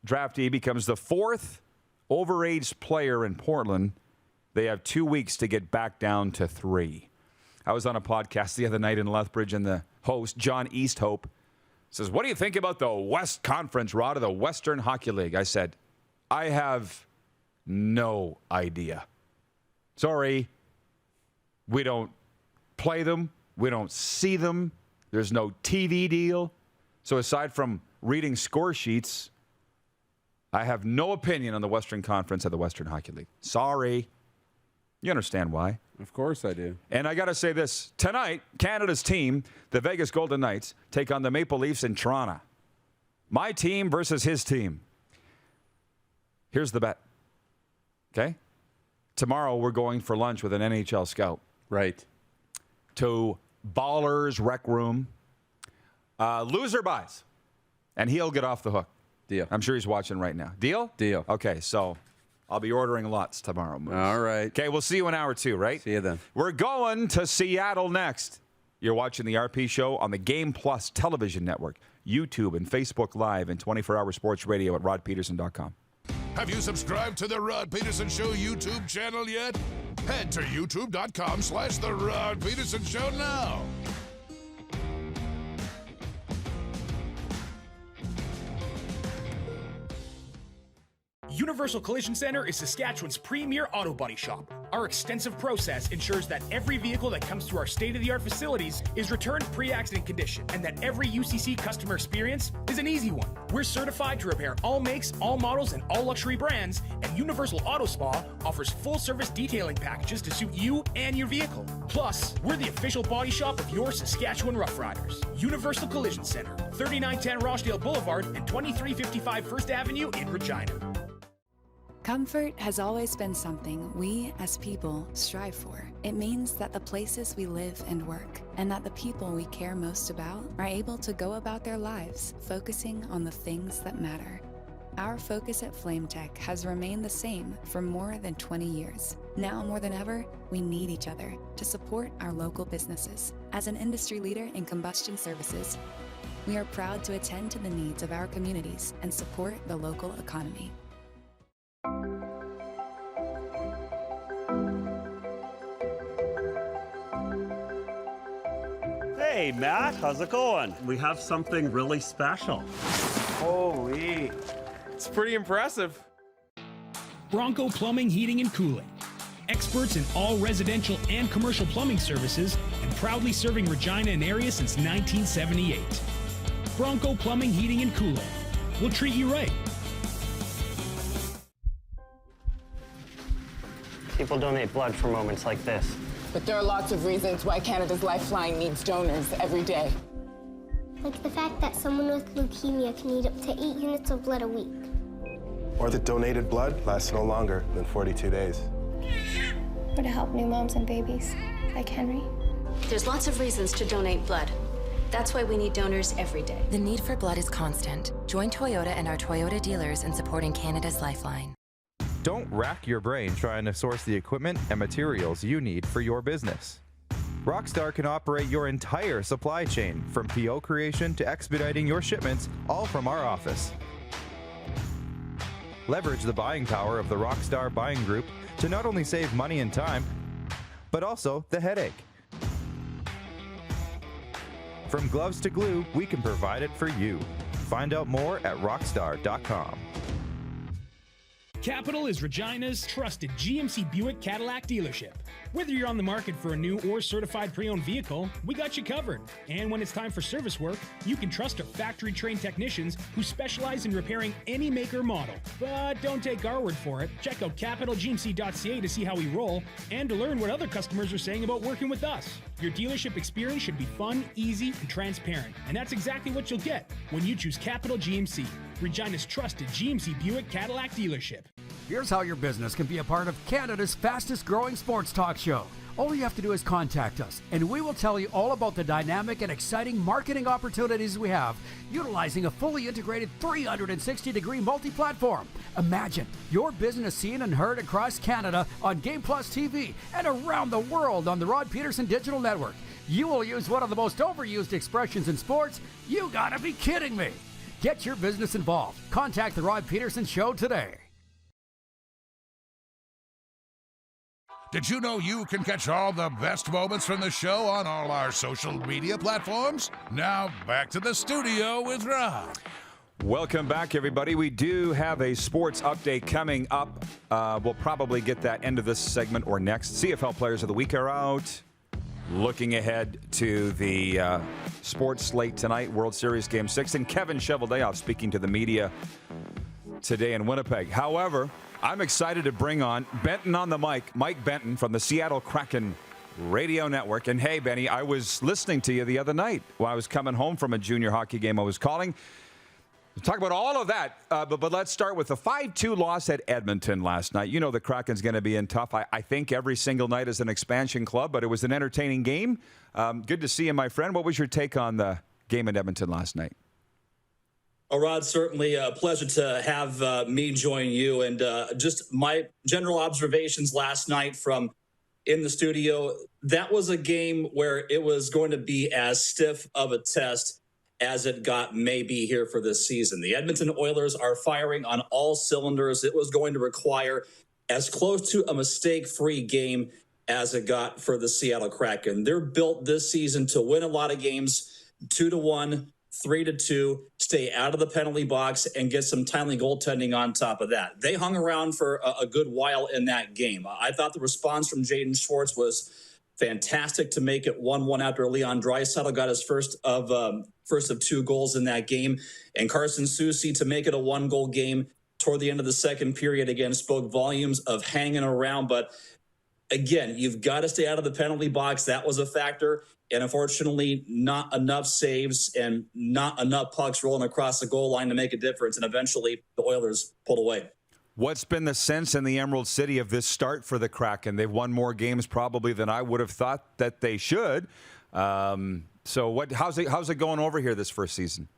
draftee becomes the 4th overage player in Portland. They have 2 weeks to get back down to 3. I was on a podcast the other night in Lethbridge, and the host, John Easthope, says, what do you think about the West Conference, Rod, of the Western Hockey League? I said, I have no idea. Sorry. We don't play them. We don't see them. There's no TV deal. So aside from reading score sheets, I have no opinion on the Western Conference of the Western Hockey League. Sorry. You understand why. Of course I do. And I got to say this. Tonight, Canada's team, the Vegas Golden Knights, take on the Maple Leafs in Toronto. My team versus his team. Here's the bet. Okay? Tomorrow we're going for lunch with an NHL scout. Right. To Ballers Rec Room. Loser buys. And he'll get off the hook. Deal. I'm sure he's watching right now. Deal? Deal. Okay, so I'll be ordering lots tomorrow. Moose. All right. Okay, we'll see you in hour 2, right? See you then. We're going to Seattle next. You're watching the RP Show on the Game Plus television network, YouTube and Facebook Live, and 24-hour sports radio at rodpeterson.com. Have you subscribed to the Rod Peterson Show YouTube channel yet? Head to youtube.com/The Rod Peterson Show now. Universal Collision Center is Saskatchewan's premier auto body shop. Our extensive process ensures that every vehicle that comes through our state-of-the-art facilities is returned pre-accident condition, and that every UCC customer experience is an easy one. We're certified to repair all makes, all models, and all luxury brands, and Universal Auto Spa offers full-service detailing packages to suit you and your vehicle. Plus, we're the official body shop of your Saskatchewan Rough Riders. Universal Collision Center, 3910 Rochdale Boulevard and 2355 First Avenue in Regina. Comfort has always been something we, as people, strive for. It means that the places we live and work, and that the people we care most about, are able to go about their lives focusing on the things that matter. Our focus at FlameTech has remained the same for more than 20 years. Now more than ever, we need each other to support our local businesses. As an industry leader in combustion services, we are proud to attend to the needs of our communities and support the local economy. Hey, Matt, how's it going? We have something really special. Holy, it's pretty impressive. Bronco Plumbing, Heating, and Cooling. Experts in all residential and commercial plumbing services, and proudly serving Regina and area since 1978. Bronco Plumbing, Heating, and Cooling. We'll treat you right. People donate blood for moments like this. But there are lots of reasons why Canada's Lifeline needs donors every day. Like the fact that someone with leukemia can need up to 8 units of blood a week. Or that donated blood lasts no longer than 42 days. Or to help new moms and babies, like Henry. There's lots of reasons to donate blood. That's why we need donors every day. The need for blood is constant. Join Toyota and our Toyota dealers in supporting Canada's Lifeline. Don't rack your brain trying to source the equipment and materials you need for your business. Rockstar can operate your entire supply chain, from PO creation to expediting your shipments, all from our office. Leverage the buying power of the Rockstar buying group to not only save money and time, but also the headache. From gloves to glue, we can provide it for you. Find out more at rockstar.com. Capital is Regina's trusted GMC Buick Cadillac dealership. Whether you're on the market for a new or certified pre-owned vehicle, we got you covered. And when it's time for service work, you can trust our factory-trained technicians who specialize in repairing any make or model. But don't take our word for it. Check out capitalgmc.ca to see how we roll and to learn what other customers are saying about working with us. Your dealership experience should be fun, easy, and transparent. And that's exactly what you'll get when you choose Capital GMC, Regina's trusted GMC Buick Cadillac dealership. Here's how your business can be a part of Canada's fastest growing sports talk show. All you have to do is contact us, and we will tell you all about the dynamic and exciting marketing opportunities we have, utilizing a fully integrated 360-degree multi-platform. Imagine your business seen and heard across Canada on Game Plus TV and around the world on the Rod Pedersen Digital Network. You will use one of the most overused expressions in sports. You gotta be kidding me. Get your business involved. Contact the Rod Pedersen Show today. Did you know you can catch all the best moments from the show on all our social media platforms? Now, back to the studio with Rod. Welcome back, everybody. We do have a sports update coming up. We'll probably get that end of this segment or next. CFL Players of the Week are out. Looking ahead to the sports slate tonight, World Series Game 6, and Kevin Cheveldayoff speaking to the media today in Winnipeg. However, I'm excited to bring on Benton on the mic, Mike Benton from the Seattle Kraken radio network. And hey, Benny, I was listening to you the other night while I was coming home from a junior hockey game I was calling. We'll talk about all of that, but let's start with the 5-2 loss at Edmonton last night. You know the Kraken's going to be in tough, I think, every single night as an expansion club, but it was an entertaining game. Good to see you, my friend. What was your take on the game at Edmonton last night? Oh, Rod, certainly a pleasure to have me join you. And just my general observations last night from in the studio, that was a game where it was going to be as stiff of a test as it got maybe here for this season. The Edmonton Oilers are firing on all cylinders. It was going to require as close to a mistake-free game as it got for the Seattle Kraken. They're built this season to win a lot of games, 2-1, 3-2, stay out of the penalty box, and get some timely goaltending on top of that. They hung around for a good while in that game. I thought the response from Jaden Schwartz was fantastic to make it 1-1 after Leon Draisaitl got his first of 2 goals in that game, and Carson Soucy to make it a 1-goal game toward the end of the second period again spoke volumes of hanging around. But again, you've got to stay out of the penalty box. That was a factor. And unfortunately, not enough saves and not enough pucks rolling across the goal line to make a difference. And eventually, the Oilers pulled away. What's been the sense in the Emerald City of this start for the Kraken? They've won more games probably than I would have thought that they should. So how's it going over here this first season?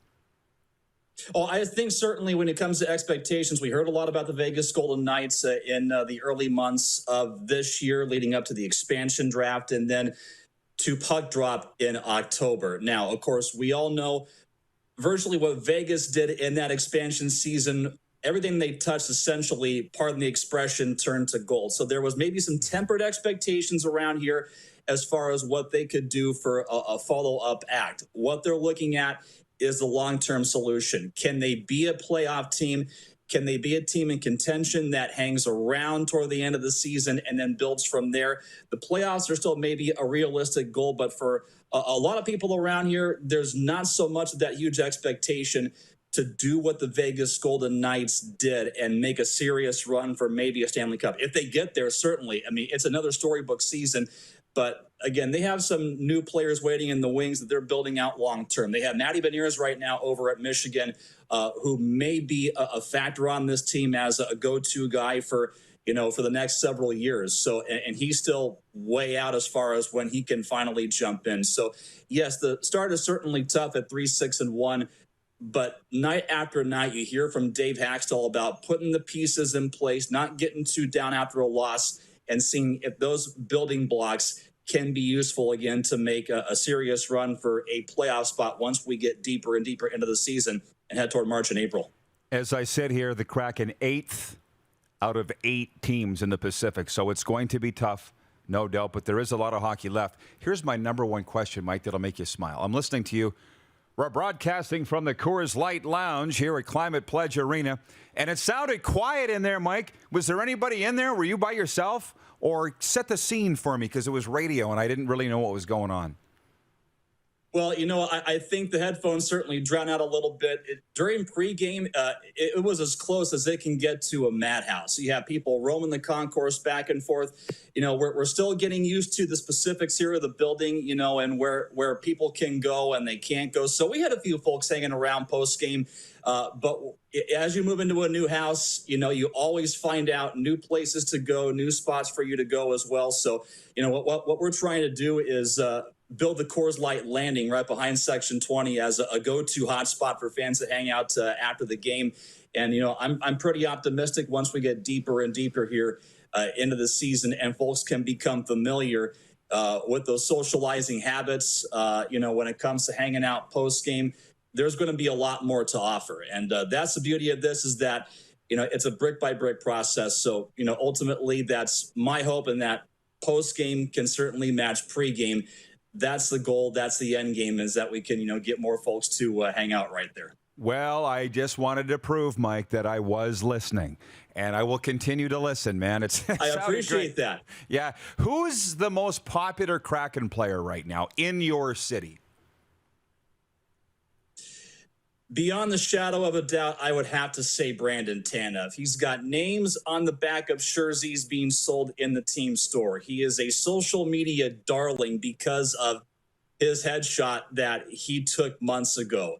Oh, I think certainly when it comes to expectations, we heard a lot about the Vegas Golden Knights in the early months of this year leading up to the expansion draft and then to puck drop in October. Now, of course, we all know virtually what Vegas did in that expansion season. Everything they touched, essentially, pardon the expression, turned to gold. So there was maybe some tempered expectations around here as far as what they could do for a follow-up act. What they're looking at is the long-term solution. Can they be a playoff team? Can they be a team in contention that hangs around toward the end of the season and then builds from there? The playoffs are still maybe a realistic goal, but for a lot of people around here, there's not so much of that huge expectation to do what the Vegas Golden Knights did and make a serious run for maybe a Stanley Cup. If they get there, certainly. I mean, it's another storybook season. But again, they have some new players waiting in the wings that they're building out long term. They have Matty Beniers right now over at Michigan, who may be a factor on this team as a go-to guy for for the next several years. So, and he's still way out as far as when he can finally jump in. So, yes, the start is certainly tough at 3-6-1, but night after night, you hear from Dave Haxtell about putting the pieces in place, not getting too down after a loss, and seeing if those building blocks can be useful again to make a serious run for a playoff spot once we get deeper and deeper into the season and head toward March and April. As I said here, the Kraken 8th out of 8 teams in the Pacific, so it's going to be tough, no doubt, but there is a lot of hockey left. Here's my number one question, Mike, that'll make you smile. I'm listening to you. We're broadcasting from the Coors Light Lounge here at Climate Pledge Arena, and it sounded quiet in there, Mike. Was there anybody in there? Were you by yourself? Or set the scene for me, because it was radio and I didn't really know what was going on. Well, I think the headphones certainly drown out a little bit. During pregame, it was as close as it can get to a madhouse. You have people roaming the concourse back and forth. We're still getting used to the specifics here of the building, and where people can go and they can't go. So we had a few folks hanging around postgame. But as you move into a new house, you always find out new places to go, new spots for you to go as well. So, what we're trying to do is build the Coors Light Landing right behind Section 20 as a go-to hot spot for fans to hang out after the game. And, I'm pretty optimistic once we get deeper and deeper here into the season and folks can become familiar with those socializing habits, when it comes to hanging out post-game. There's going to be a lot more to offer. And that's the beauty of this is that, it's a brick-by-brick process. So, ultimately, that's my hope, and that post-game can certainly match pre-game. That's the goal. That's the end game, is that we can, get more folks to hang out right there. Well, I just wanted to prove, Mike, that I was listening, and I will continue to listen, man. I appreciate that. Yeah. Who's the most popular Kraken player right now in your city? Beyond the shadow of a doubt, I would have to say Brandon Tanev. He's got names on the back of jerseys being sold in the team store. He is a social media darling because of his headshot that he took months ago.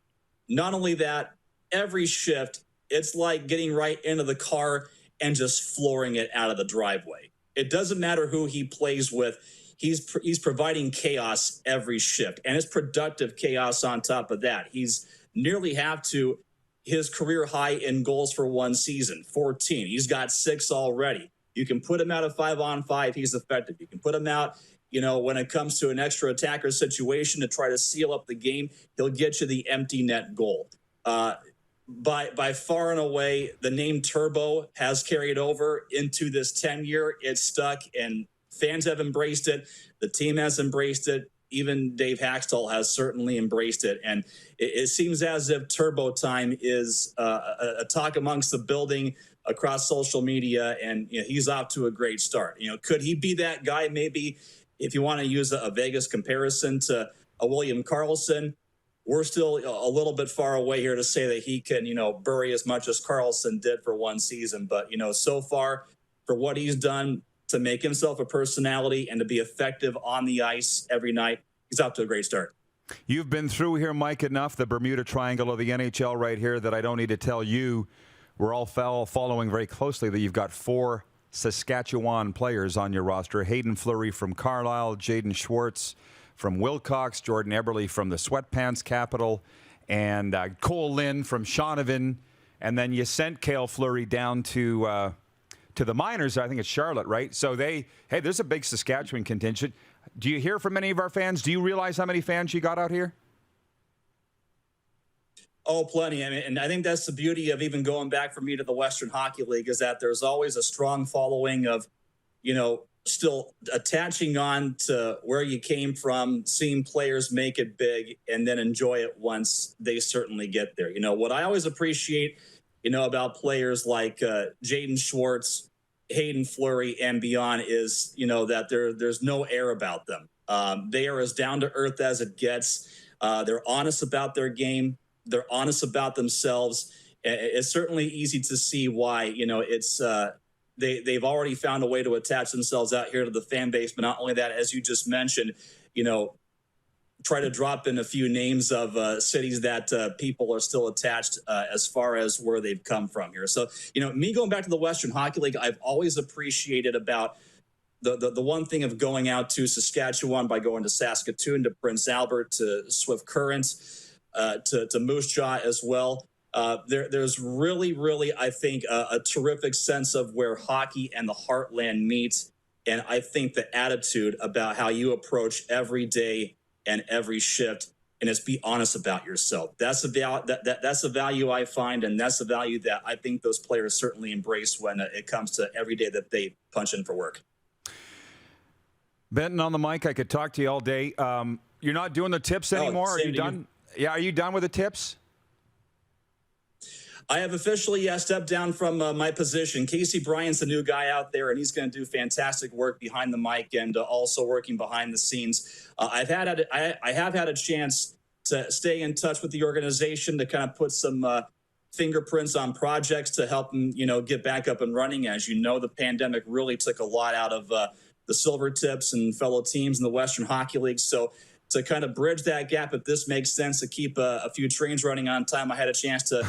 Not only that, every shift, it's like getting right into the car and just flooring it out of the driveway. It doesn't matter who he plays with. He's providing chaos every shift, and it's productive chaos on top of that. He's nearly half to his career high in goals for one season, 14. He's got 6 already. You can put him out of 5-on-5. He's effective. You can put him out, when it comes to an extra attacker situation to try to seal up the game, he'll get you the empty net goal. By far and away, the name Turbo has carried over into this tenure. It's stuck, and fans have embraced it. The team has embraced it. Even Dave Haxtell has certainly embraced it. And it seems as if Turbo Time is a talk amongst the building across social media, and he's off to a great start. Could he be that guy? Maybe, if you want to use a Vegas comparison to a William Karlsson. We're still a little bit far away here to say that he can, bury as much as Karlsson did for one season. But, so far, for what he's done to make himself a personality and to be effective on the ice every night, he's off to a great start. You've been through here, Mike, enough, the Bermuda Triangle of the NHL right here, that I don't need to tell you. We're all following very closely that you've got 4 Saskatchewan players on your roster. Hayden Fleury from Carlisle, Jaden Schwartz from Wilcox, Jordan Eberle from the Sweatpants Capital, and Cole Lynn from Shaunavon. And then you sent Cale Fleury down to the minors. I think it's Charlotte, right? So there's a big Saskatchewan contingent. Do you hear from any of our fans? Do you realize how many fans you got out here? Oh, plenty. I mean, and I think that's the beauty of even going back for me to the Western Hockey League, is that there's always a strong following of, still attaching on to where you came from, seeing players make it big, and then enjoy it once they certainly get there. What I always appreciate, about players like Jaden Schwartz, Hayden Fleury, and beyond is, that there's no air about them. They are as down to earth as it gets. They're honest about their game. They're honest about themselves. It's certainly easy to see why, it's they've already found a way to attach themselves out here to the fan base. But not only that, as you just mentioned, try to drop in a few names of cities that people are still attached as far as where they've come from here. So, me going back to the Western Hockey League, I've always appreciated about the one thing of going out to Saskatchewan by going to Saskatoon, to Prince Albert, to Swift Current, to Moose Jaw as well. There's really, I think, a terrific sense of where hockey and the heartland meet. And I think the attitude about how you approach every day and every shift, and it's be honest about yourself. That's a value I find, and that's a value that I think those players certainly embrace when it comes to every day that they punch in for work. Benton on the mic. I could talk to you all day. You're not doing the tips anymore. Are you done? Yeah, are you done with the tips? I have officially stepped down from my position. Casey Bryant's the new guy out there, and he's going to do fantastic work behind the mic and also working behind the scenes. I have had a chance to stay in touch with the organization to kind of put some fingerprints on projects to help them, get back up and running. As you know, the pandemic really took a lot out of the Silvertips and fellow teams in the Western Hockey League. So to kind of bridge that gap, if this makes sense, to keep a few trains running on time, I had a chance to,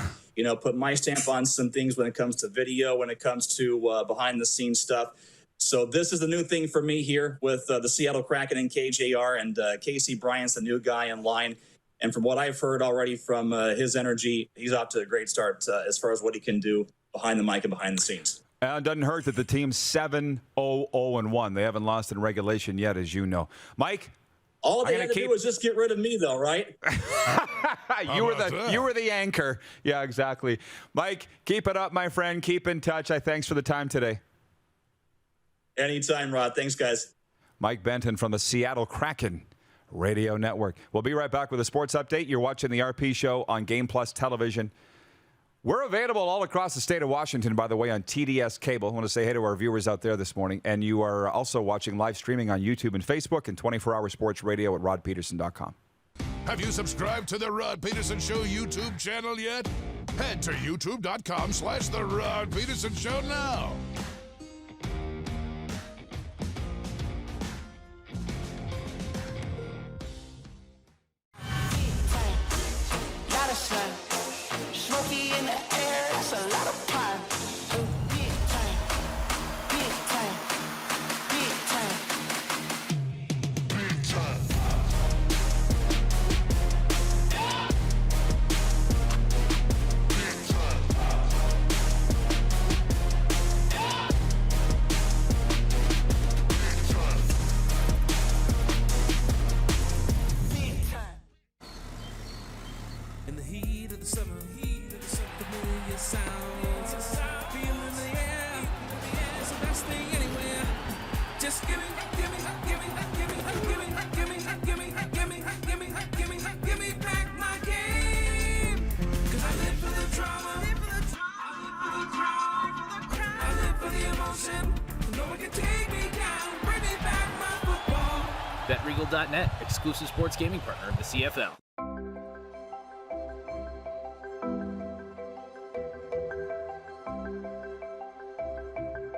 put my stamp on some things when it comes to video, when it comes to behind-the-scenes stuff. So this is the new thing for me here with the Seattle Kraken and KJR, and Casey Bryant's the new guy in line. And from what I've heard already from his energy, he's off to a great start as far as what he can do behind the mic and behind the scenes. It doesn't hurt that the team's 7-0-0-1. They haven't lost in regulation yet, as you know. Mike? All they had to do was just get rid of me, though, right? You were the anchor. Yeah, exactly. Mike, keep it up, my friend. Keep in touch. Thanks for the time today. Anytime, Rod. Thanks, guys. Mike Benton from the Seattle Kraken Radio Network. We'll be right back with a sports update. You're watching the RP Show on Game Plus Television. We're available all across the state of Washington, by the way, on TDS Cable. I want to say hey to our viewers out there this morning. And you are also watching live streaming on YouTube and Facebook and 24-hour sports radio at rodpeterson.com. Have you subscribed to the Rod Peterson Show YouTube channel yet? Head to youtube.com/The Rod Peterson Show now. Smoky in the air, that's a lot of pie. Big time, big time, big time, big time. Big time. Big time. In the heat of the summer. Familiar sounds, feeling the air. It's the best thing anywhere. Just give me back my game. 'Cause I live for the drama. I live for the emotion. No one can take me down. Bring me back my football. BetRegal.net, exclusive sports gaming partner of the CFL.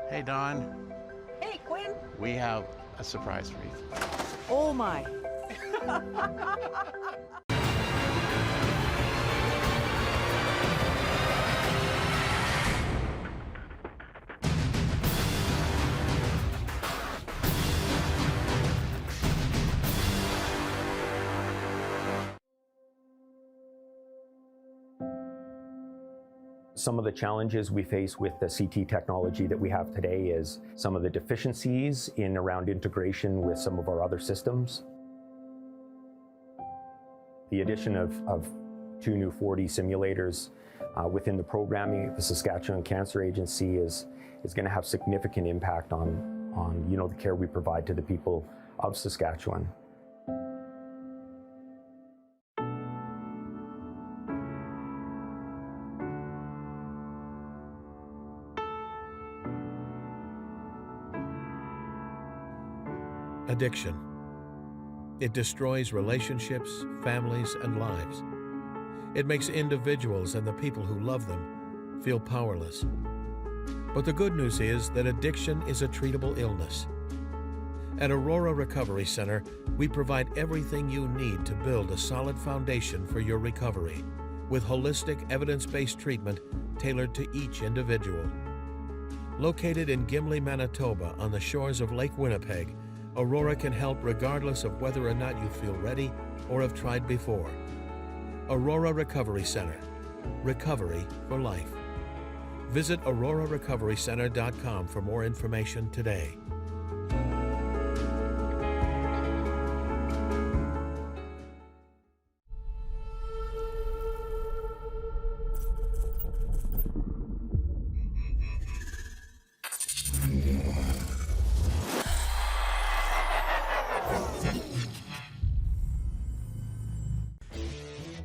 Hey, Don. Hey, Quinn. We have a surprise for you. Oh, my. Some of the challenges we face with the CT technology that we have today is some of the deficiencies in around integration with some of our other systems. The addition of 2 new 4D simulators within the programming of the Saskatchewan Cancer Agency is going to have significant impact on the care we provide to the people of Saskatchewan. Addiction. It destroys relationships, families, and lives. It makes individuals and the people who love them feel powerless. But the good news is that addiction is a treatable illness. At Aurora Recovery Center, we provide everything you need to build a solid foundation for your recovery, with holistic, evidence-based treatment tailored to each individual. Located in Gimli, Manitoba, on the shores of Lake Winnipeg, Aurora can help regardless of whether or not you feel ready or have tried before. Aurora Recovery Center. Recovery for life. Visit aurorarecoverycenter.com for more information today.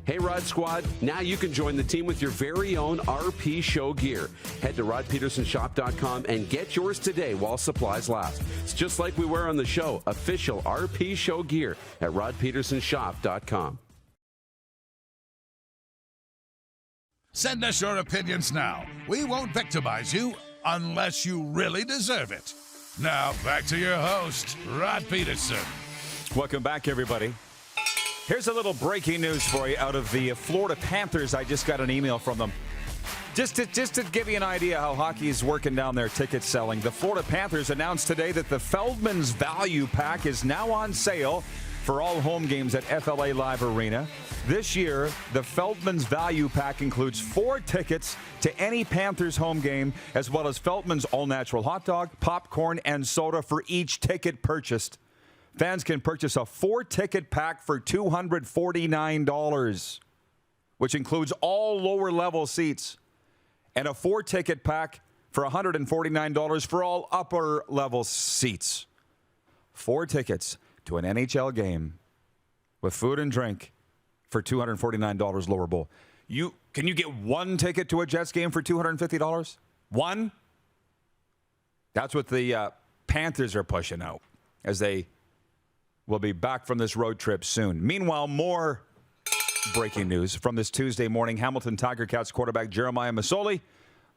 Hey Rod Squad, now you can join the team with your very own RP Show gear. Head to rodpetersonshop.com and get yours today while supplies last. It's just like we wear on the show, official RP Show gear at rodpetersonshop.com. Send us your opinions now. We won't victimize you unless you really deserve it. Now, back to your host, Rod Pedersen. Welcome back, everybody. Here's a little breaking news for you out of the Florida Panthers. I just got an email from them. Just to give you an idea how hockey is working down there, ticket selling. The Florida Panthers announced today that the Feldman's Value Pack is now on sale for all home games at FLA Live Arena. This year, the Feldman's Value Pack includes 4 tickets to any Panthers home game, as well as Feldman's all-natural hot dog, popcorn, and soda for each ticket purchased. Fans can purchase a 4-ticket pack for $249, which includes all lower-level seats, and a 4-ticket pack for $149 for all upper-level seats. 4 tickets to an NHL game with food and drink for $249 lower bowl. Can you get 1 ticket to a Jets game for $250? 1? That's what the Panthers are pushing out as they will be back from this road trip soon. Meanwhile, more breaking news from this Tuesday morning. Hamilton Tiger Cats quarterback Jeremiah Masoli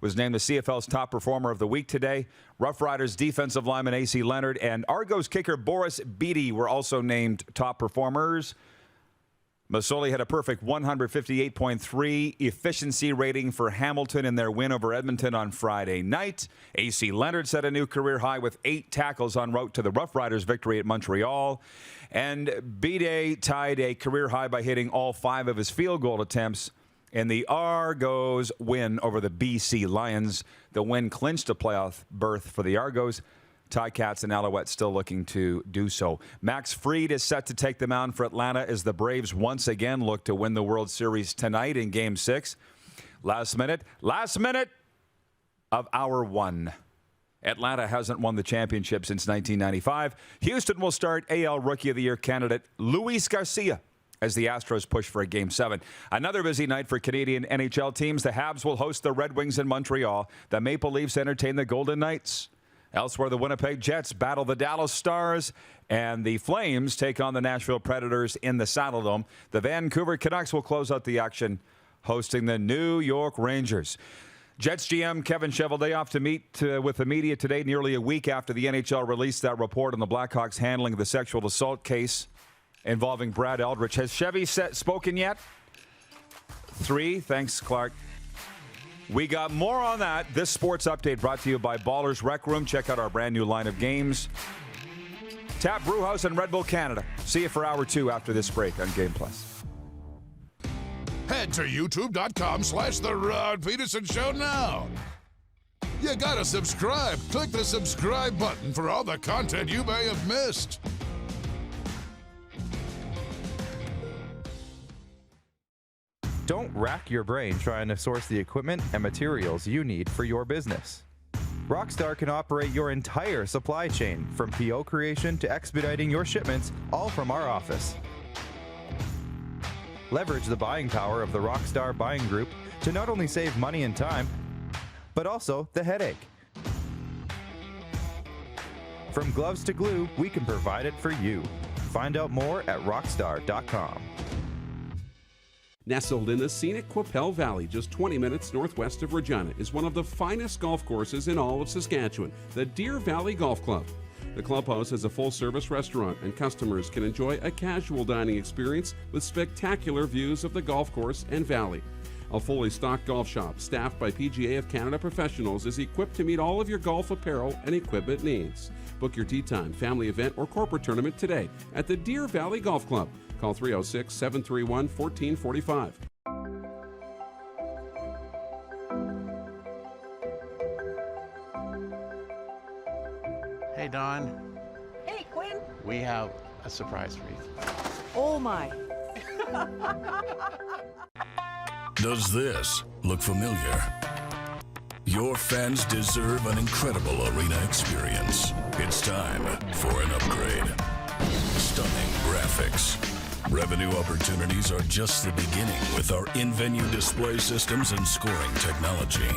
was named the CFL's top performer of the week today. Rough Riders defensive lineman A.C. Leonard and Argos kicker Boris Beatty were also named top performers. Masoli had a perfect 158.3 efficiency rating for Hamilton in their win over Edmonton on Friday night. A.C. Leonard set a new career high with 8 tackles en route to the Rough Riders' victory at Montreal. And Beatty tied a career high by hitting all 5 of his field goal attempts in the Argos win over the BC Lions. The win clinched a playoff berth for the Argos. Ticats and Alouettes still looking to do so. Max Fried is set to take the mound for Atlanta as the Braves once again look to win the World Series tonight in Game 6. Last minute of hour 1. Atlanta hasn't won the championship since 1995. Houston will start AL Rookie of the Year candidate Luis Garcia as the Astros push for a Game 7. Another busy night for Canadian NHL teams. The Habs will host the Red Wings in Montreal. The Maple Leafs entertain the Golden Knights. Elsewhere, the Winnipeg Jets battle the Dallas Stars, and the Flames take on the Nashville Predators in the Saddledome. The Vancouver Canucks will close out the action, hosting the New York Rangers. Jets GM Kevin Cheveldayoff to meet with the media today, nearly a week after the NHL released that report on the Blackhawks handling the sexual assault case involving Brad Eldridge. Has Chevy spoken yet? 3. Thanks, Clark. We got more on that. This sports update brought to you by Ballers Rec Room. Check out our brand new line of games. Tap Brewhouse and Red Bull Canada. See you for hour 2 after this break on Game Plus. Head to youtube.com/The Rod Pedersen Show now. You gotta subscribe. Click the subscribe button for all the content you may have missed. Don't rack your brain trying to source the equipment and materials you need for your business. Rockstar can operate your entire supply chain, from PO creation to expediting your shipments, all from our office. Leverage the buying power of the Rockstar buying group to not only save money and time, but also the headache. From gloves to glue, we can provide it for you. Find out more at rockstar.com. Nestled in the scenic Qu'Appelle Valley, just 20 minutes northwest of Regina, is one of the finest golf courses in all of Saskatchewan, the Deer Valley Golf Club. The clubhouse is a full-service restaurant, and customers can enjoy a casual dining experience with spectacular views of the golf course and valley. A fully stocked golf shop staffed by PGA of Canada professionals is equipped to meet all of your golf apparel and equipment needs. Book your tee time, family event, or corporate tournament today at the Deer Valley Golf Club. Call 306-731-1445. Hey, Don. Hey, Quinn. We have a surprise for you. Oh, my. Does this look familiar? Your fans deserve an incredible arena experience. It's time for an upgrade. Stunning graphics. Revenue opportunities are just the beginning with our in-venue display systems and scoring technology.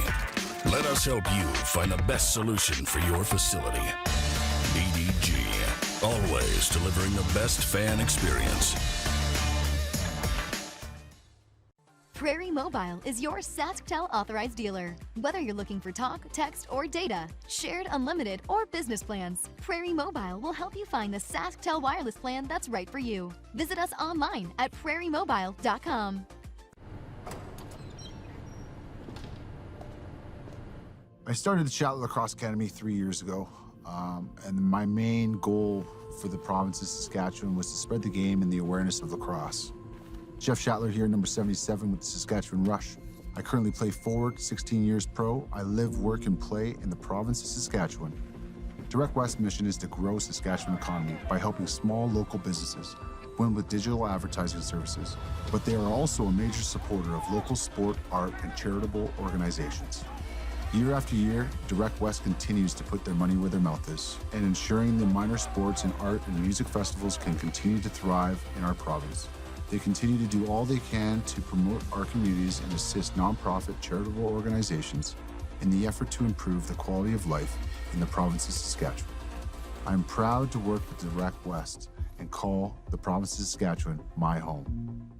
Let us help you find the best solution for your facility. EDG, always delivering the best fan experience. Prairie Mobile is your SaskTel authorized dealer. Whether you're looking for talk, text, or data, shared, unlimited, or business plans, Prairie Mobile will help you find the SaskTel wireless plan that's right for you. Visit us online at prairiemobile.com. I started the Seattle Lacrosse Academy 3 years ago, and my main goal for the province of Saskatchewan was to spread the game and the awareness of lacrosse. Jeff Shatler here, number 77 with the Saskatchewan Rush. I currently play forward, 16 years pro. I live, work, and play in the province of Saskatchewan. Direct West's mission is to grow Saskatchewan economy by helping small local businesses win with digital advertising services, but they are also a major supporter of local sport, art, and charitable organizations. Year after year, Direct West continues to put their money where their mouth is, and ensuring the minor sports and art and music festivals can continue to thrive in our province. They continue to do all they can to promote our communities and assist nonprofit charitable organizations in the effort to improve the quality of life in the province of Saskatchewan. I am proud to work with Direct West and call the province of Saskatchewan my home.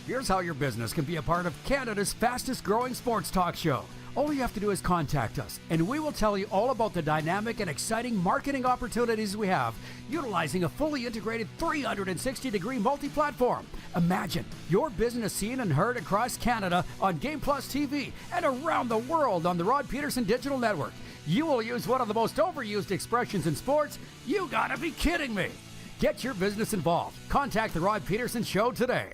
Here's how your business can be a part of Canada's fastest growing sports talk show. All you have to do is contact us, and we will tell you all about the dynamic and exciting marketing opportunities we have, utilizing a fully integrated 360-degree multi-platform. Imagine your business seen and heard across Canada on Game Plus TV and around the world on the Rod Pedersen Digital Network. You will use one of the most overused expressions in sports. You gotta be kidding me. Get your business involved. Contact the Rod Pedersen Show today.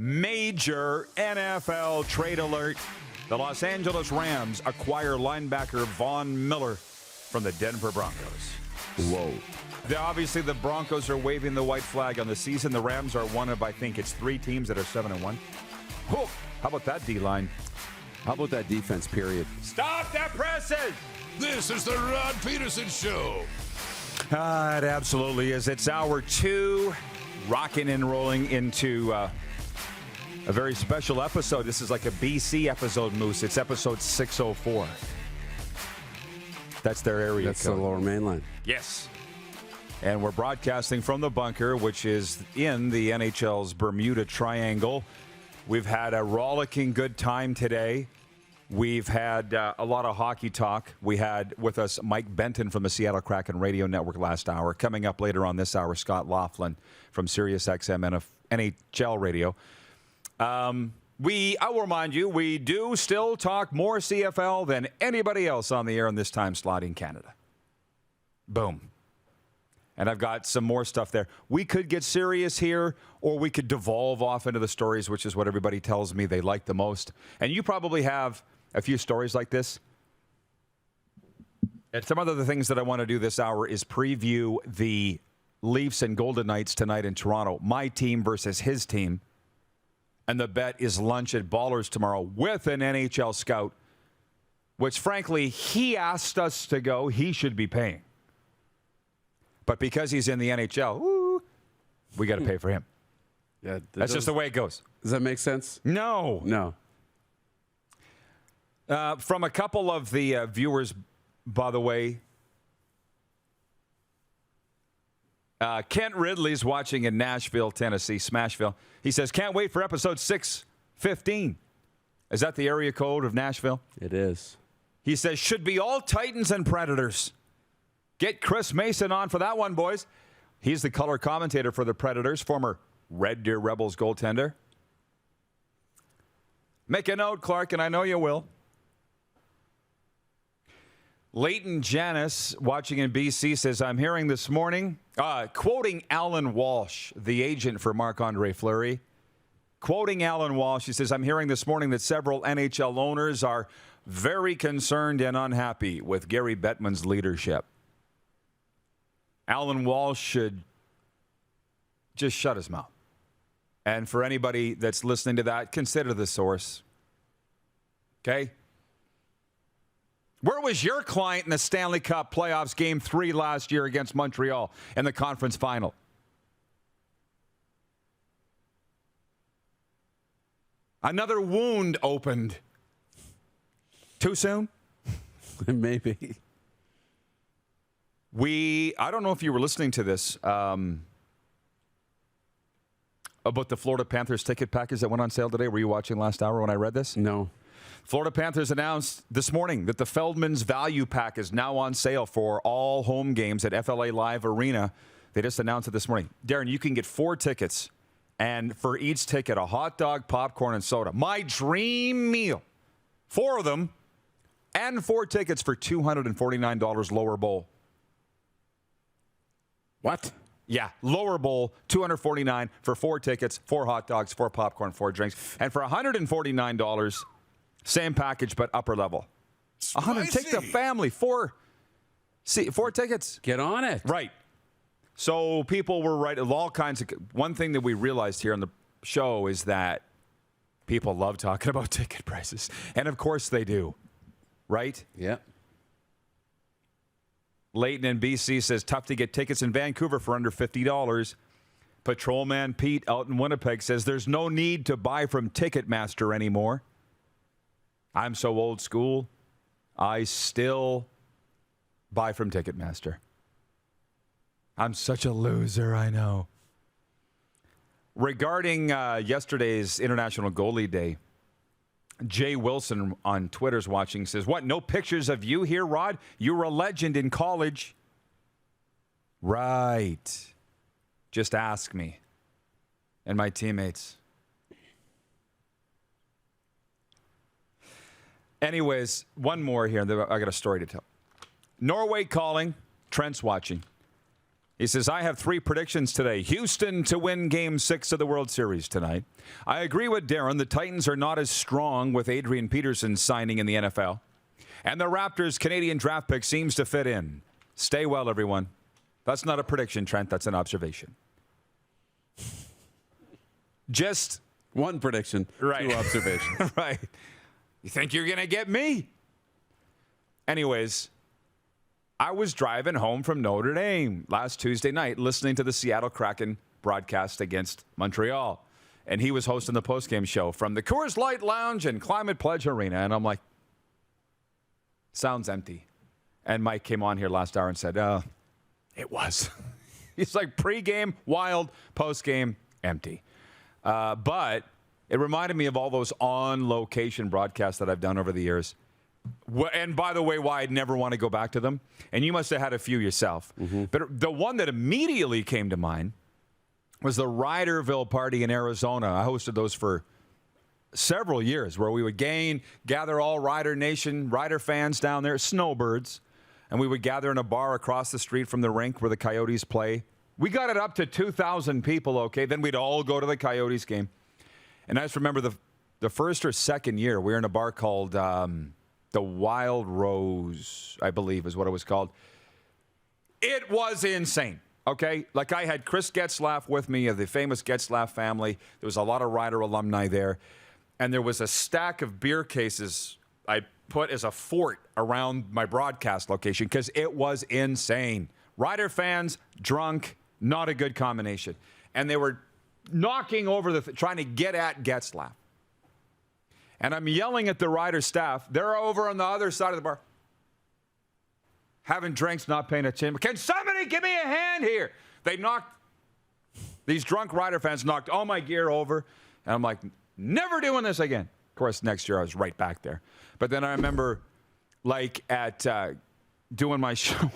Major NFL trade alert. The Los Angeles Rams acquire linebacker Von Miller from the Denver Broncos. Whoa. Obviously, the Broncos are waving the white flag on the season. The Rams are one of, I think it's 3 teams that are 7-1. Oh, how about that D-line? How about that defense, period? Stop that presses! This is the Rod Pedersen Show. It absolutely is. It's hour 2, rocking and rolling into a very special episode. This is like a BC episode, Moose. It's episode 604. That's their area That's code. the Lower Mainland. Yes. And we're broadcasting from the bunker, which is in the NHL's Bermuda Triangle. We've had a rollicking good time today. We've had a lot of hockey talk. We had with us Mike Benton from the Seattle Kraken Radio Network last hour. Coming up later on this hour, Scott Laughlin from SiriusXM and NHL Radio. I will remind you, we do still talk more CFL than anybody else on the air in this time slot in Canada. Boom. And I've got some more stuff there. We could get serious here, or we could devolve off into the stories, which is what everybody tells me they like the most. And you probably have a few stories like this. And some other things that I want to do this hour is preview the Leafs and Golden Knights tonight in Toronto. My team versus his team. And the bet is lunch at Ballers tomorrow with an NHL scout, which, frankly, he asked us to go. He should be paying. But because he's in the NHL, we got to pay for him. Yeah, that's just the way it goes. Does that make sense? No. No. From a couple of the viewers, by the way, Kent Ridley's watching in Nashville, Tennessee, Smashville. He says, can't wait for episode 615. Is that the area code of Nashville? It is. He says, should be all Titans and Predators. Get Chris Mason on for that one, boys. He's the color commentator for the Predators, former Red Deer Rebels goaltender. Make a note, Clark, and I know you will. Leighton Janis, watching in BC, says, I'm hearing this morning, quoting Alan Walsh, the agent for Marc-Andre Fleury. Quoting Alan Walsh, he says, I'm hearing this morning that several NHL owners are very concerned and unhappy with Gary Bettman's leadership. Alan Walsh should just shut his mouth. And for anybody that's listening to that, consider the source. Okay? Where was your client in the Stanley Cup playoffs game 3 last year against Montreal in the conference final? Another wound opened. Too soon? Maybe. I don't know if you were listening to this about the Florida Panthers ticket package that went on sale today. Were you watching last hour when I read this? No. Florida Panthers announced this morning that the Feldman's Value Pack is now on sale for all home games at FLA Live Arena. They just announced it this morning. Darren, you can get 4 tickets, and for each ticket, a hot dog, popcorn, and soda. My dream meal. 4 of them, and 4 tickets for $249 lower bowl. What? Yeah, lower bowl, $249 for 4 tickets, 4 hot dogs, 4 popcorn, 4 drinks. And for $149, same package, but upper level. Take the family, 4 tickets. Get on it. Right. So people were right. All kinds of. One thing that we realized here on the show is that people love talking about ticket prices. And of course they do. Right? Yeah. Leighton in BC says, tough to get tickets in Vancouver for under $50. Patrolman Pete out in Winnipeg says, there's no need to buy from Ticketmaster anymore. I'm so old school, I still buy from Ticketmaster. I'm such a loser, I know. Regarding yesterday's International Goalie Day, Jay Wilson on Twitter's watching, says, what, no pictures of you here, Rod? You were a legend in college. Right. Just ask me and my teammates. Anyways, one more here. I got a story to tell. Norway calling. Trent's watching. He says, I have 3 predictions today. Houston to win Game 6 of the World Series tonight. I agree with Darren. The Titans are not as strong with Adrian Pedersen signing in the NFL. And the Raptors' Canadian draft pick seems to fit in. Stay well, everyone. That's not a prediction, Trent. That's an observation. Just one prediction, right. 2 observations. Right. You think you're going to get me? Anyways, I was driving home from Notre Dame last Tuesday night listening to the Seattle Kraken broadcast against Montreal. And he was hosting the postgame show from the Coors Light Lounge and Climate Pledge Arena. And I'm like, sounds empty. And Mike came on here last hour and said, it was. He's like, pregame, wild, postgame, empty. But it reminded me of all those on-location broadcasts that I've done over the years. And by the way, why I'd never want to go back to them. And you must have had a few yourself. Mm-hmm. But the one that immediately came to mind was the Riderville party in Arizona. I hosted those for several years where we would gather all Rider Nation, Rider fans down there, snowbirds. And we would gather in a bar across the street from the rink where the Coyotes play. We got it up to 2,000 people, okay? Then we'd all go to the Coyotes game. And I just remember the first or second year, we were in a bar called the Wild Rose, I believe is what it was called. It was insane, okay? Like I had Chris Getzlaff with me of the famous Getzlaff family. There was a lot of Rider alumni there. And there was a stack of beer cases I put as a fort around my broadcast location because it was insane. Rider fans, drunk, not a good combination. And they were knocking over trying to get at Getzlaff. And I'm yelling at the Rider staff. They're over on the other side of the bar. Having drinks, not paying attention. Can somebody give me a hand here? These drunk Rider fans knocked all my gear over. And I'm like, never doing this again. Of course, next year I was right back there. But then I remember, like, at doing my show.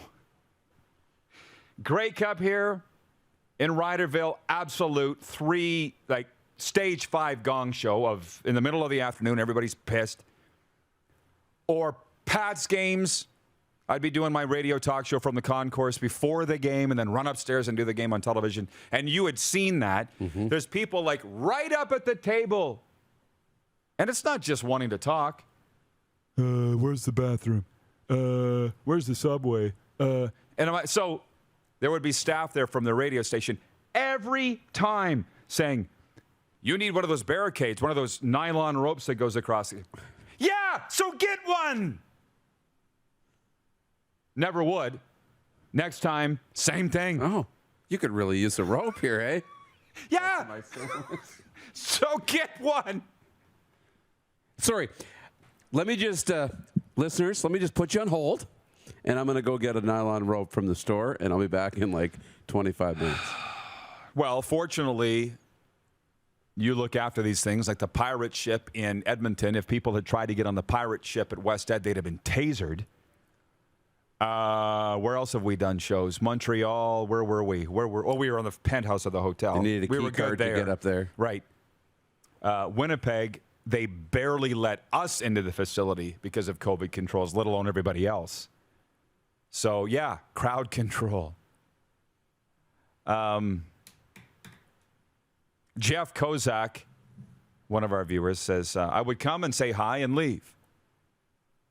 Grey Cup here in Riderville, absolute stage 5 gong show of in the middle of the afternoon, everybody's pissed. Or Pats games, I'd be doing my radio talk show from the concourse before the game and then run upstairs and do the game on television. And you had seen that. Mm-hmm. There's people like right up at the table. And it's not just wanting to talk. Where's the bathroom? Where's the subway? So there would be staff there from the radio station every time saying, you need one of those barricades, one of those nylon ropes that goes across. Yeah, so get one. Never would. Next time, same thing. Oh, you could really use a rope here, eh? Yeah. So get one. Sorry. Let me just, listeners, let me just put you on hold. And I'm going to go get a nylon rope from the store, and I'll be back in like 25 minutes. Well, fortunately, you look after these things like the pirate ship in Edmonton. If people had tried to get on the pirate ship at West Ed, they'd have been tasered. Where else have we done shows? Montreal. Where were we? We were on the penthouse of the hotel. They needed a key card to get up there. Right. Winnipeg, they barely let us into the facility because of COVID controls, let alone everybody else. So, yeah, crowd control. Jeff Kozak, one of our viewers, says, I would come and say hi and leave.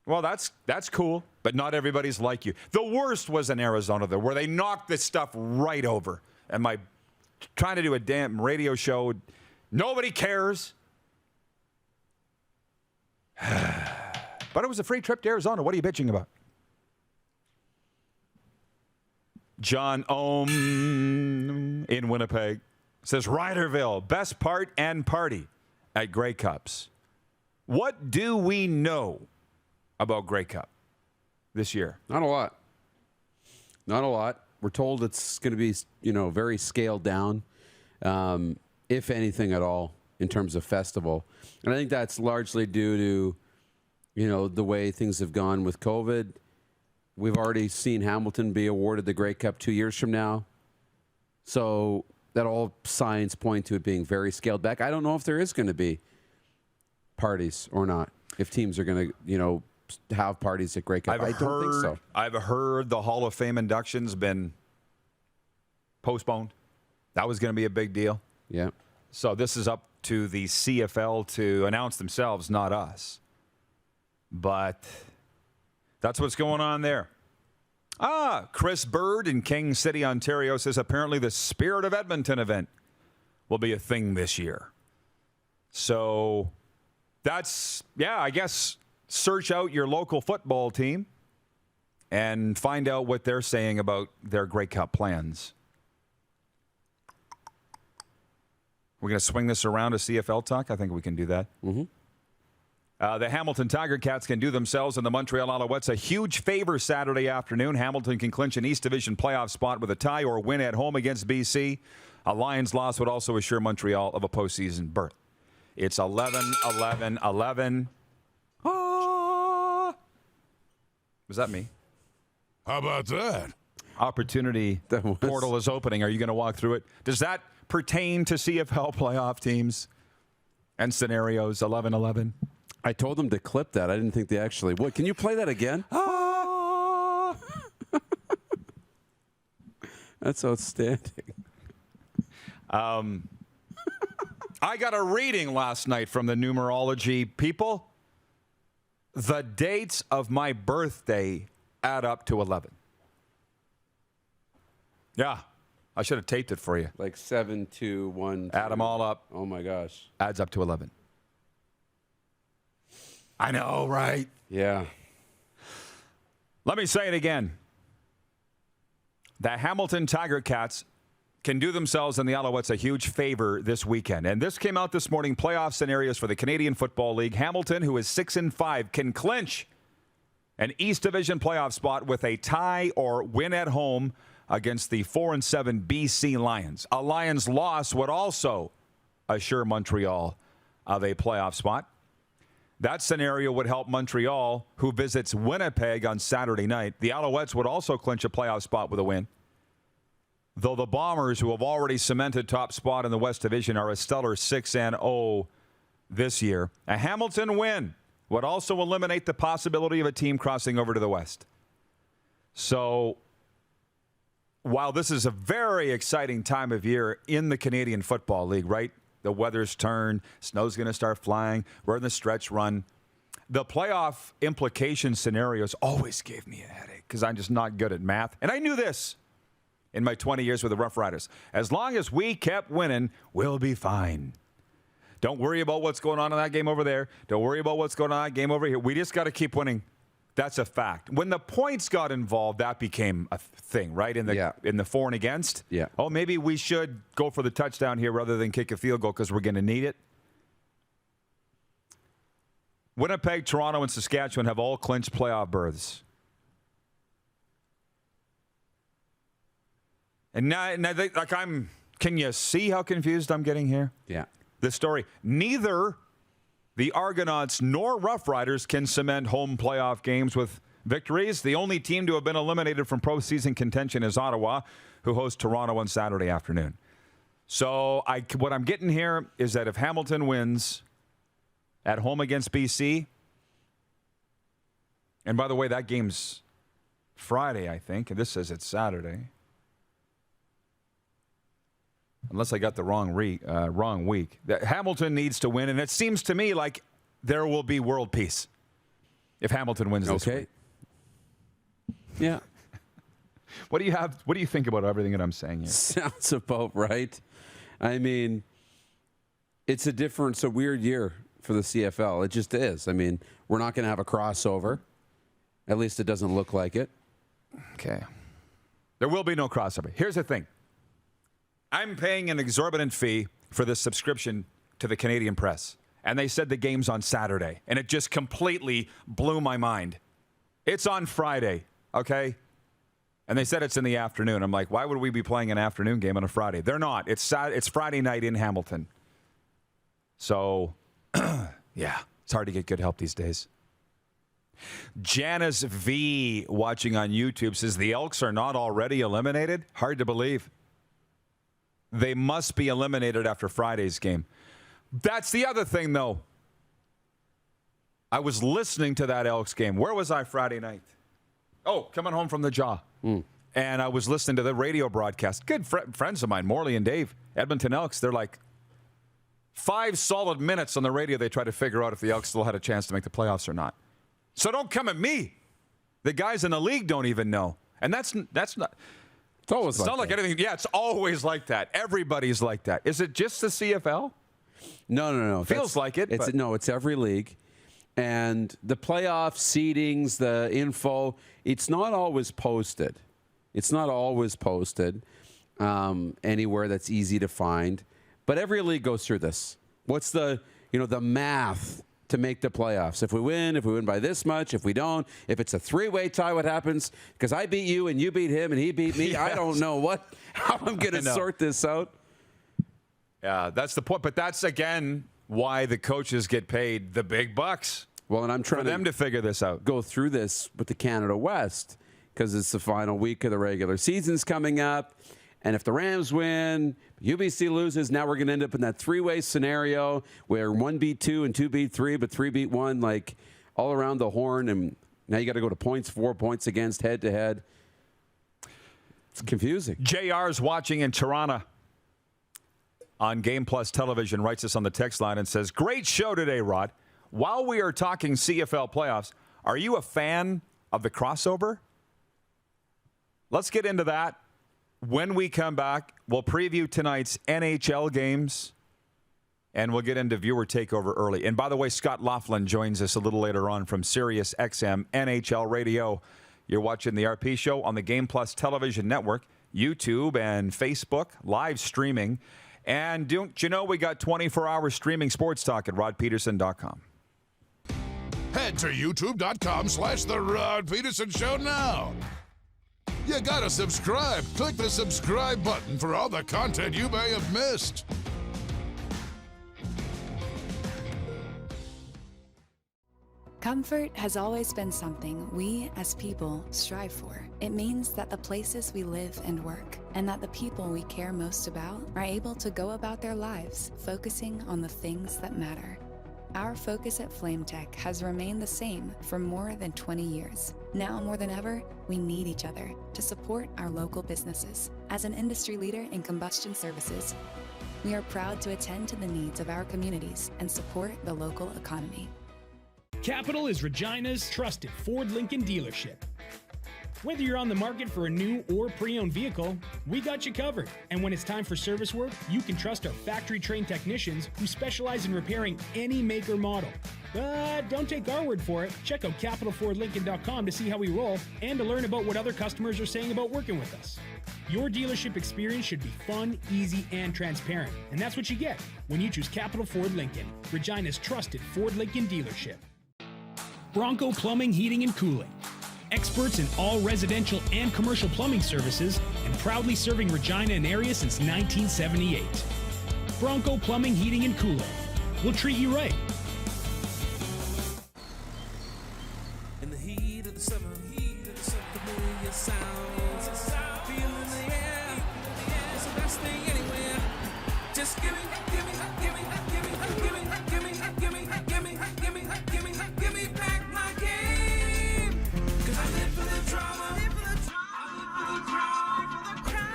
Well, that's cool, but not everybody's like you. The worst was in Arizona, though, where they knocked this stuff right over. And trying to do a damn radio show, nobody cares. But it was a free trip to Arizona. What are you bitching about? John Ohm in Winnipeg says, Riderville, best part and party at Grey Cups. What do we know about Grey Cup this year? Not a lot. Not a lot. We're told it's going to be, very scaled down, if anything at all, in terms of festival. And I think that's largely due to, the way things have gone with COVID. We've already seen Hamilton be awarded the Grey Cup 2 years from now. So that all signs point to it being very scaled back. I don't know if there is going to be parties or not, if teams are going to, have parties at Grey Cup. I don't think so. I've heard the Hall of Fame induction's been postponed. That was going to be a big deal. Yeah. So this is up to the CFL to announce themselves, not us. But that's what's going on there. Chris Bird in King City, Ontario says apparently the Spirit of Edmonton event will be a thing this year. So that's, I guess search out your local football team and find out what they're saying about their Grey Cup plans. We're going to swing this around to CFL talk. I think we can do that. Mm-hmm. The Hamilton Tiger Cats can do themselves and the Montreal Alouettes a huge favor Saturday afternoon. Hamilton can clinch an East Division playoff spot with a tie or win at home against BC. A Lions loss would also assure Montreal of a postseason berth. It's 11-11-11. Was that me? How about that? Opportunity portal is opening. Are you going to walk through it? Does that pertain to CFL playoff teams and scenarios 11-11? I told them to clip that. I didn't think they actually would. Can you play that again? That's outstanding. I got a reading last night from the numerology people. The dates of my birthday add up to 11. Yeah. I should have taped it for you. Like 7, 2, 1. Add them all up. Oh, my gosh. Adds up to 11. I know, right? Yeah. Let me say it again. The Hamilton Tiger Cats can do themselves and the Alouettes a huge favor this weekend. And this came out this morning, playoff scenarios for the Canadian Football League. Hamilton, who is 6-5, can clinch an East Division playoff spot with a tie or win at home against the 4-7 BC Lions. A Lions loss would also assure Montreal of a playoff spot. That scenario would help Montreal, who visits Winnipeg on Saturday night. The Alouettes would also clinch a playoff spot with a win. Though the Bombers, who have already cemented top spot in the West Division, are a stellar 6-0 this year. A Hamilton win would also eliminate the possibility of a team crossing over to the West. So, while this is a very exciting time of year in the Canadian Football League, right? The weather's turned, snow's going to start flying, we're in the stretch run. The playoff implication scenarios always gave me a headache because I'm just not good at math. And I knew this in my 20 years with the Rough Riders. As long as we kept winning, we'll be fine. Don't worry about what's going on in that game over there. Don't worry about what's going on in that game over here. We just got to keep winning. That's a fact. When the points got involved, that became a thing, right? In the for and against. Yeah. Oh, maybe we should go for the touchdown here rather than kick a field goal because we're going to need it. Winnipeg, Toronto, and Saskatchewan have all clinched playoff berths. And now can you see how confused I'm getting here? Yeah. This story. Neither the Argonauts nor Rough Riders can cement home playoff games with victories. The only team to have been eliminated from postseason contention is Ottawa, who hosts Toronto on Saturday afternoon. So what I'm getting here is that if Hamilton wins at home against BC, and by the way, that game's Friday, I think, and this says it's Saturday. Unless I got the wrong week. That Hamilton needs to win, and it seems to me like there will be world peace if Hamilton wins this week. Yeah. What do you think about everything that I'm saying here? Sounds about right. I mean, it's a weird year for the CFL. It just is. I mean, we're not going to have a crossover. At least it doesn't look like it. Okay. There will be no crossover. Here's the thing. I'm paying an exorbitant fee for this subscription to the Canadian Press. And they said the game's on Saturday. And it just completely blew my mind. It's on Friday, okay? And they said it's in the afternoon. I'm like, why would we be playing an afternoon game on a Friday? They're not. It's Friday night in Hamilton. So, yeah, it's hard to get good help these days. Janice V, watching on YouTube, says the Elks are not already eliminated? Hard to believe. They must be eliminated after Friday's game. That's the other thing, though. I was listening to that Elks game. Where was I Friday night? Oh, coming home from the Jaw. And I was listening to the radio broadcast. Good friends of mine, Morley and Dave, Edmonton Elks. They're like 5 solid minutes on the radio. They try to figure out if the Elks still had a chance to make the playoffs or not. So don't come at me. The guys in the league don't even know. And that's not... It's not like anything. Yeah, it's always like that. Everybody's like that. Is it just the CFL? No. Feels like it. It's every league. And the playoff seedings, the info, it's not always posted. It's not always posted anywhere that's easy to find. But every league goes through this. What's the math to make the playoffs? If we win by this much, if we don't, if it's a 3-way tie, what happens? Because I beat you and you beat him and he beat me. Yes. I don't know how I'm going to sort this out. Yeah, that's the point. But that's, again, why the coaches get paid the big bucks. Well, and I'm trying for them to figure this out. Go through this with the Canada West because it's the final week of the regular season's coming up. And if the Rams win, UBC loses, now we're going to end up in that 3-way scenario where 1 beat 2 and 2 beat 3, but 3 beat 1, like all around the horn. And now you got to go to points, 4 points against head-to-head. It's confusing. JR's watching in Toronto on Game Plus Television, writes us on the text line and says, great show today, Rod. While we are talking CFL playoffs, are you a fan of the crossover? Let's get into that. When we come back, we'll preview tonight's NHL games, and we'll get into viewer takeover early. And by the way, Scott Laughlin joins us a little later on from SiriusXM NHL Radio. You're watching the RP Show on the Game Plus Television Network, YouTube and Facebook, live streaming. And don't you know we got 24-hour streaming sports talk at rodpeterson.com. Head to youtube.com/The Rod Peterson Show now. You gotta subscribe. Click the subscribe button for all the content you may have missed. Comfort has always been something we, as people, strive for. It means that the places we live and work, and that the people we care most about, are able to go about their lives focusing on the things that matter. Our focus at FlameTech has remained the same for more than 20 years. Now more than ever, we need each other to support our local businesses. As an industry leader in combustion services, we are proud to attend to the needs of our communities and support the local economy. Capital is Regina's trusted Ford Lincoln dealership. Whether you're on the market for a new or pre-owned vehicle, we got you covered. And when it's time for service work, you can trust our factory-trained technicians who specialize in repairing any make or model. But don't take our word for it. Check out capitalfordlincoln.com to see how we roll and to learn about what other customers are saying about working with us. Your dealership experience should be fun, easy, and transparent. And that's what you get when you choose Capital Ford Lincoln, Regina's trusted Ford Lincoln dealership. Bronco Plumbing, Heating, and Cooling. Experts in all residential and commercial plumbing services and proudly serving Regina and area since 1978. Bronco Plumbing, Heating, and Cooling. We'll treat you right. In the heat of the summer, familiar sounds. Feeling the air, it's the best thing anywhere. Just give me back my game. 'Cause I live for the drama,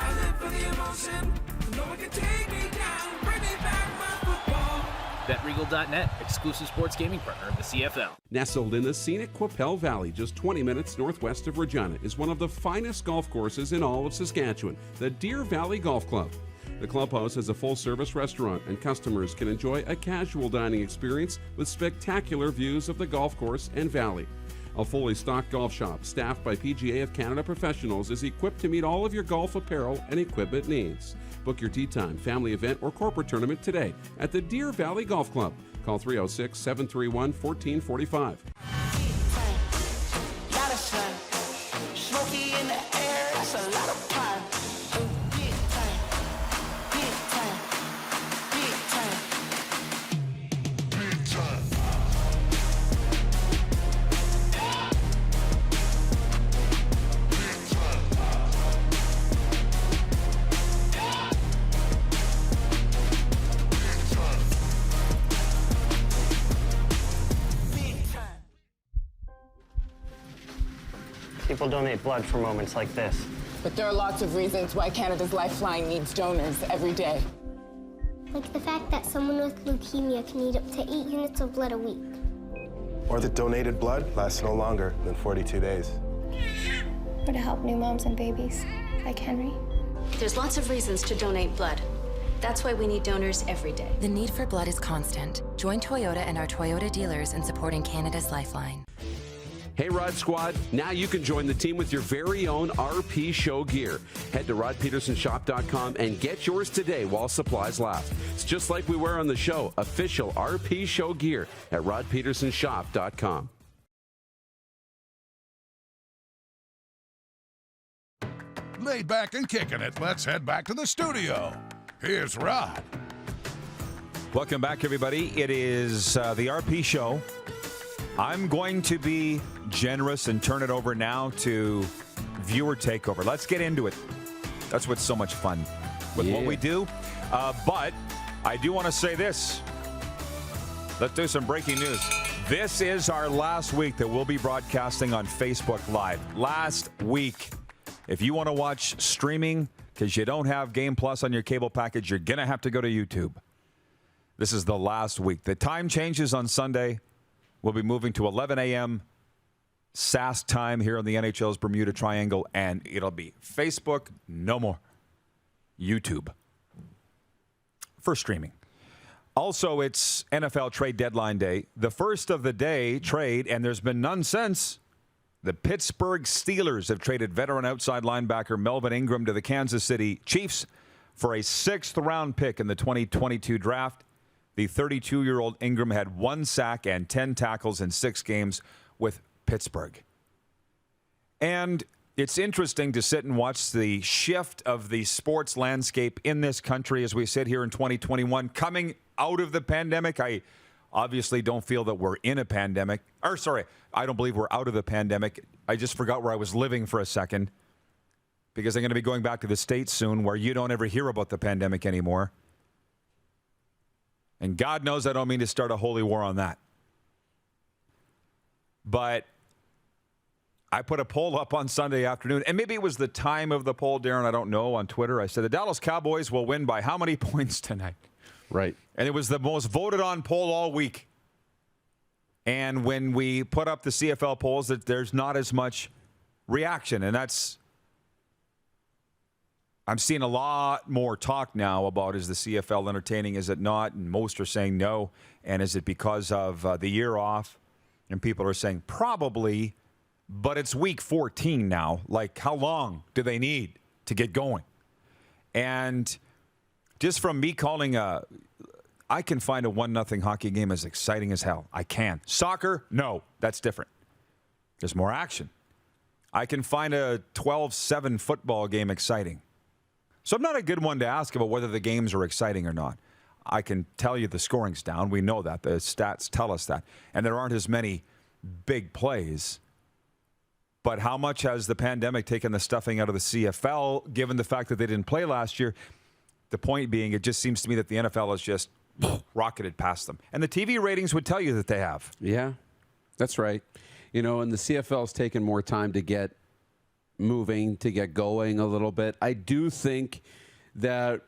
I live for the emotion. No one can take me down, bring me back my football. BetRegal.net, exclusive sports gaming partner of the CFL. Nestled in the scenic Qu'Appelle Valley, just 20 minutes northwest of Regina, is one of the finest golf courses in all of Saskatchewan, the Deer Valley Golf Club. The clubhouse has a full-service restaurant, and customers can enjoy a casual dining experience with spectacular views of the golf course and valley. A fully stocked golf shop, staffed by PGA of Canada professionals, is equipped to meet all of your golf apparel and equipment needs. Book your tee time, family event, or corporate tournament today at the Deer Valley Golf Club. Call 306-731-1445. Smoky in the air, that's a lot of pine. People donate blood for moments like this. But there are lots of reasons why Canada's Lifeline needs donors every day. Like the fact that someone with leukemia can need up to 8 units of blood a week. Or that donated blood lasts no longer than 42 days. Or to help new moms and babies, like Henry. There's lots of reasons to donate blood. That's why we need donors every day. The need for blood is constant. Join Toyota and our Toyota dealers in supporting Canada's Lifeline. Hey, Rod Squad, now you can join the team with your very own RP Show gear. Head to rodpedersenshop.com and get yours today while supplies last. It's just like we wear on the show, official RP Show gear at rodpedersenshop.com. Laid back and kicking it, let's head back to the studio. Here's Rod. Welcome back, everybody. It is the RP Show. I'm going to be generous and turn it over now to viewer takeover. Let's get into it. That's what's so much fun with what we do. But I do want to say this. Let's do some breaking news. This is our last week that we'll be broadcasting on Facebook Live. Last week. If you want to watch streaming because you don't have Game Plus on your cable package, you're going to have to go to YouTube. This is the last week. The time changes on Sunday. We'll be moving to 11 a.m. Sask time here on the NHL's Bermuda Triangle, and it'll be Facebook, no more. YouTube for streaming. Also, it's NFL trade deadline day. The first of the day trade, and there's been none since. The Pittsburgh Steelers have traded veteran outside linebacker Melvin Ingram to the Kansas City Chiefs for a 6th-round pick in the 2022 draft. The 32-year-old Ingram had 1 sack and 10 tackles in 6 games with Pittsburgh. And it's interesting to sit and watch the shift of the sports landscape in this country as we sit here in 2021, coming out of the pandemic. I obviously don't feel that we're in a pandemic. I don't believe we're out of the pandemic. I just forgot where I was living for a second because I'm going to be going back to the States soon where you don't ever hear about the pandemic anymore. And God knows I don't mean to start a holy war on that. But I put a poll up on Sunday afternoon, and maybe it was the time of the poll, Darren, I don't know, on Twitter. I said, the Dallas Cowboys will win by how many points tonight? Right. And it was the most voted on poll all week. And when we put up the CFL polls, that there's not as much reaction. And I'm seeing a lot more talk now about, is the CFL entertaining, is it not? And most are saying no. And is it because of the year off? And people are saying probably. But it's week 14 now. Like, how long do they need to get going? And just from me calling I can find a 1-0 hockey game as exciting as hell. I can. Soccer, no, that's different. There's more action. I can find a 12-7 football game exciting. So I'm not a good one to ask about whether the games are exciting or not. I can tell you the scoring's down. We know that. The stats tell us that. And there aren't as many big plays. But how much has the pandemic taken the stuffing out of the CFL, given the fact that they didn't play last year? The point being, it just seems to me that the NFL has just rocketed past them. And the TV ratings would tell you that they have. Yeah, that's right. And the CFL's taken more time to get moving, to get going a little bit. I do think that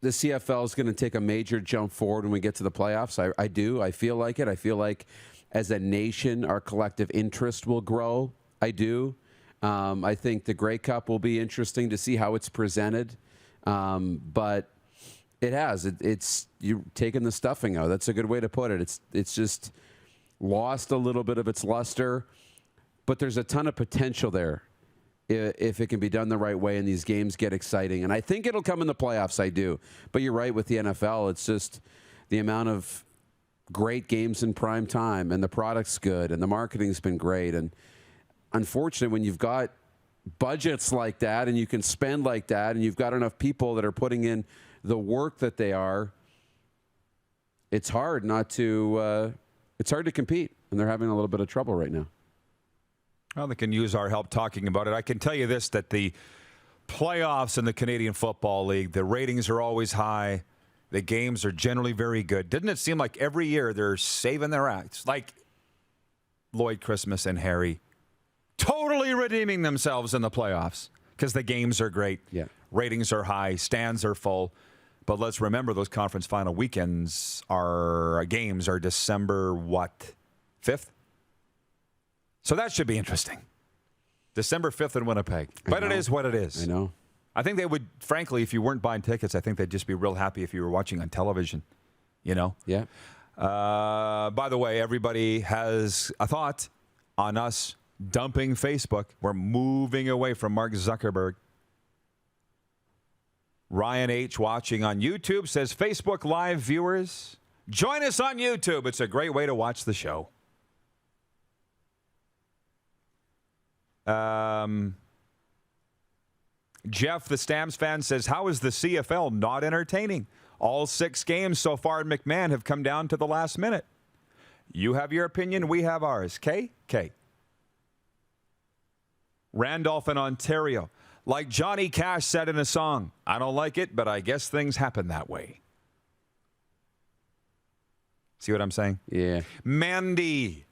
the CFL is going to take a major jump forward when we get to the playoffs. I do. I feel like it. I feel like as a nation, our collective interest will grow. I do. I think the Grey Cup will be interesting to see how it's presented. But it has. It's you're taking the stuffing out. That's a good way to put it. It's just lost a little bit of its luster. But there's a ton of potential there if it can be done the right way and these games get exciting. And I think it'll come in the playoffs, I do. But you're right with the NFL. It's just the amount of great games in prime time, and the product's good, and the marketing's been great. And unfortunately, when you've got budgets like that and you can spend like that and you've got enough people that are putting in the work that they are, it's hard to compete, and they're having a little bit of trouble right now. Well, they can use our help talking about it. I can tell you this, that the playoffs in the Canadian Football League, the ratings are always high. The games are generally very good. Didn't it seem like every year they're saving their acts? Like Lloyd Christmas and Harry totally redeeming themselves in the playoffs because the games are great. Yeah. Ratings are high. Stands are full. But let's remember those conference final weekends games are December, 5th? So that should be interesting. December 5th in Winnipeg. But it is what it is. I know. I think they would, frankly, if you weren't buying tickets, I think they'd just be real happy if you were watching on television, Yeah. By the way, everybody has a thought on us dumping Facebook. We're moving away from Mark Zuckerberg. Ryan H. watching on YouTube says, Facebook Live viewers, join us on YouTube. It's a great way to watch the show. Jeff, the Stamps fan, says, how is the CFL not entertaining? All 6 games so far in McMahon have come down to the last minute. You have your opinion, we have ours. K. Randolph in Ontario. Like Johnny Cash said in a song, I don't like it, but I guess things happen that way. See what I'm saying? Yeah. Mandy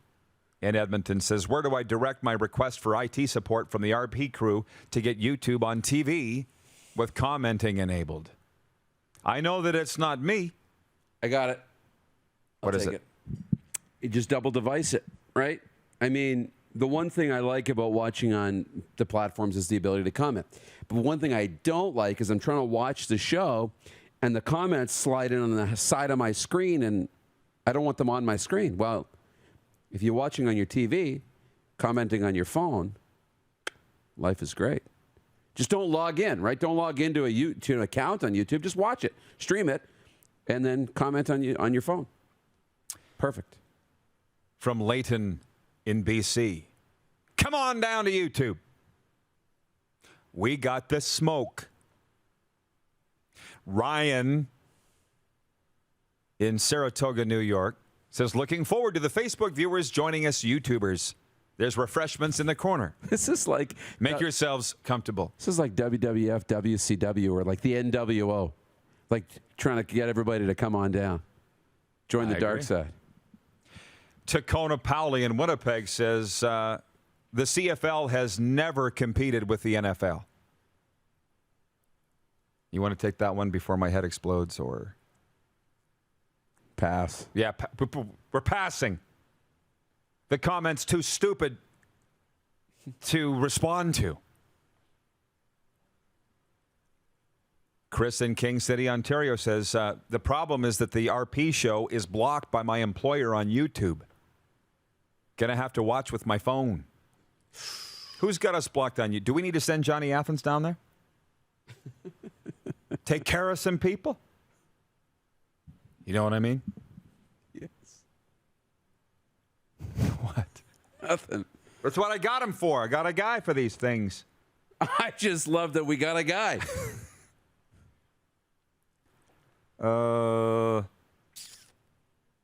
in Edmonton says, where do I direct my request for IT support from the RP crew to get YouTube on TV with commenting enabled? I know that it's not me. I got it. What is it? You just double device it, right? I mean, the one thing I like about watching on the platforms is the ability to comment. But one thing I don't like is I'm trying to watch the show and the comments slide in on the side of my screen, and I don't want them on my screen. Well, if you're watching on your TV, commenting on your phone, life is great. Just don't log in, right? Don't log into an account on YouTube. Just watch it, stream it, and then comment on your phone. Perfect. From Layton in BC. Come on down to YouTube. We got the smoke. Ryan in Saratoga, New York, says, looking forward to the Facebook viewers joining us YouTubers. There's refreshments in the corner. This is like... Make yourselves comfortable. This is like WWF, WCW, or like the NWO. Like trying to get everybody to come on down. Join the dark side. Tacona Powley in Winnipeg says, the CFL has never competed with the NFL. You want to take that one before my head explodes, or? Pass. Yeah, we're passing. The comment's too stupid to respond to. Chris in King City, Ontario says, the problem is that the RP show is blocked by my employer on YouTube. Gonna have to watch with my phone. Who's got us blocked on you? Do we need to send Johnny Athens down there? Take care of some people? You know what I mean? Yes. What? Nothing. That's what I got him for. I got a guy for these things. I just love that we got a guy.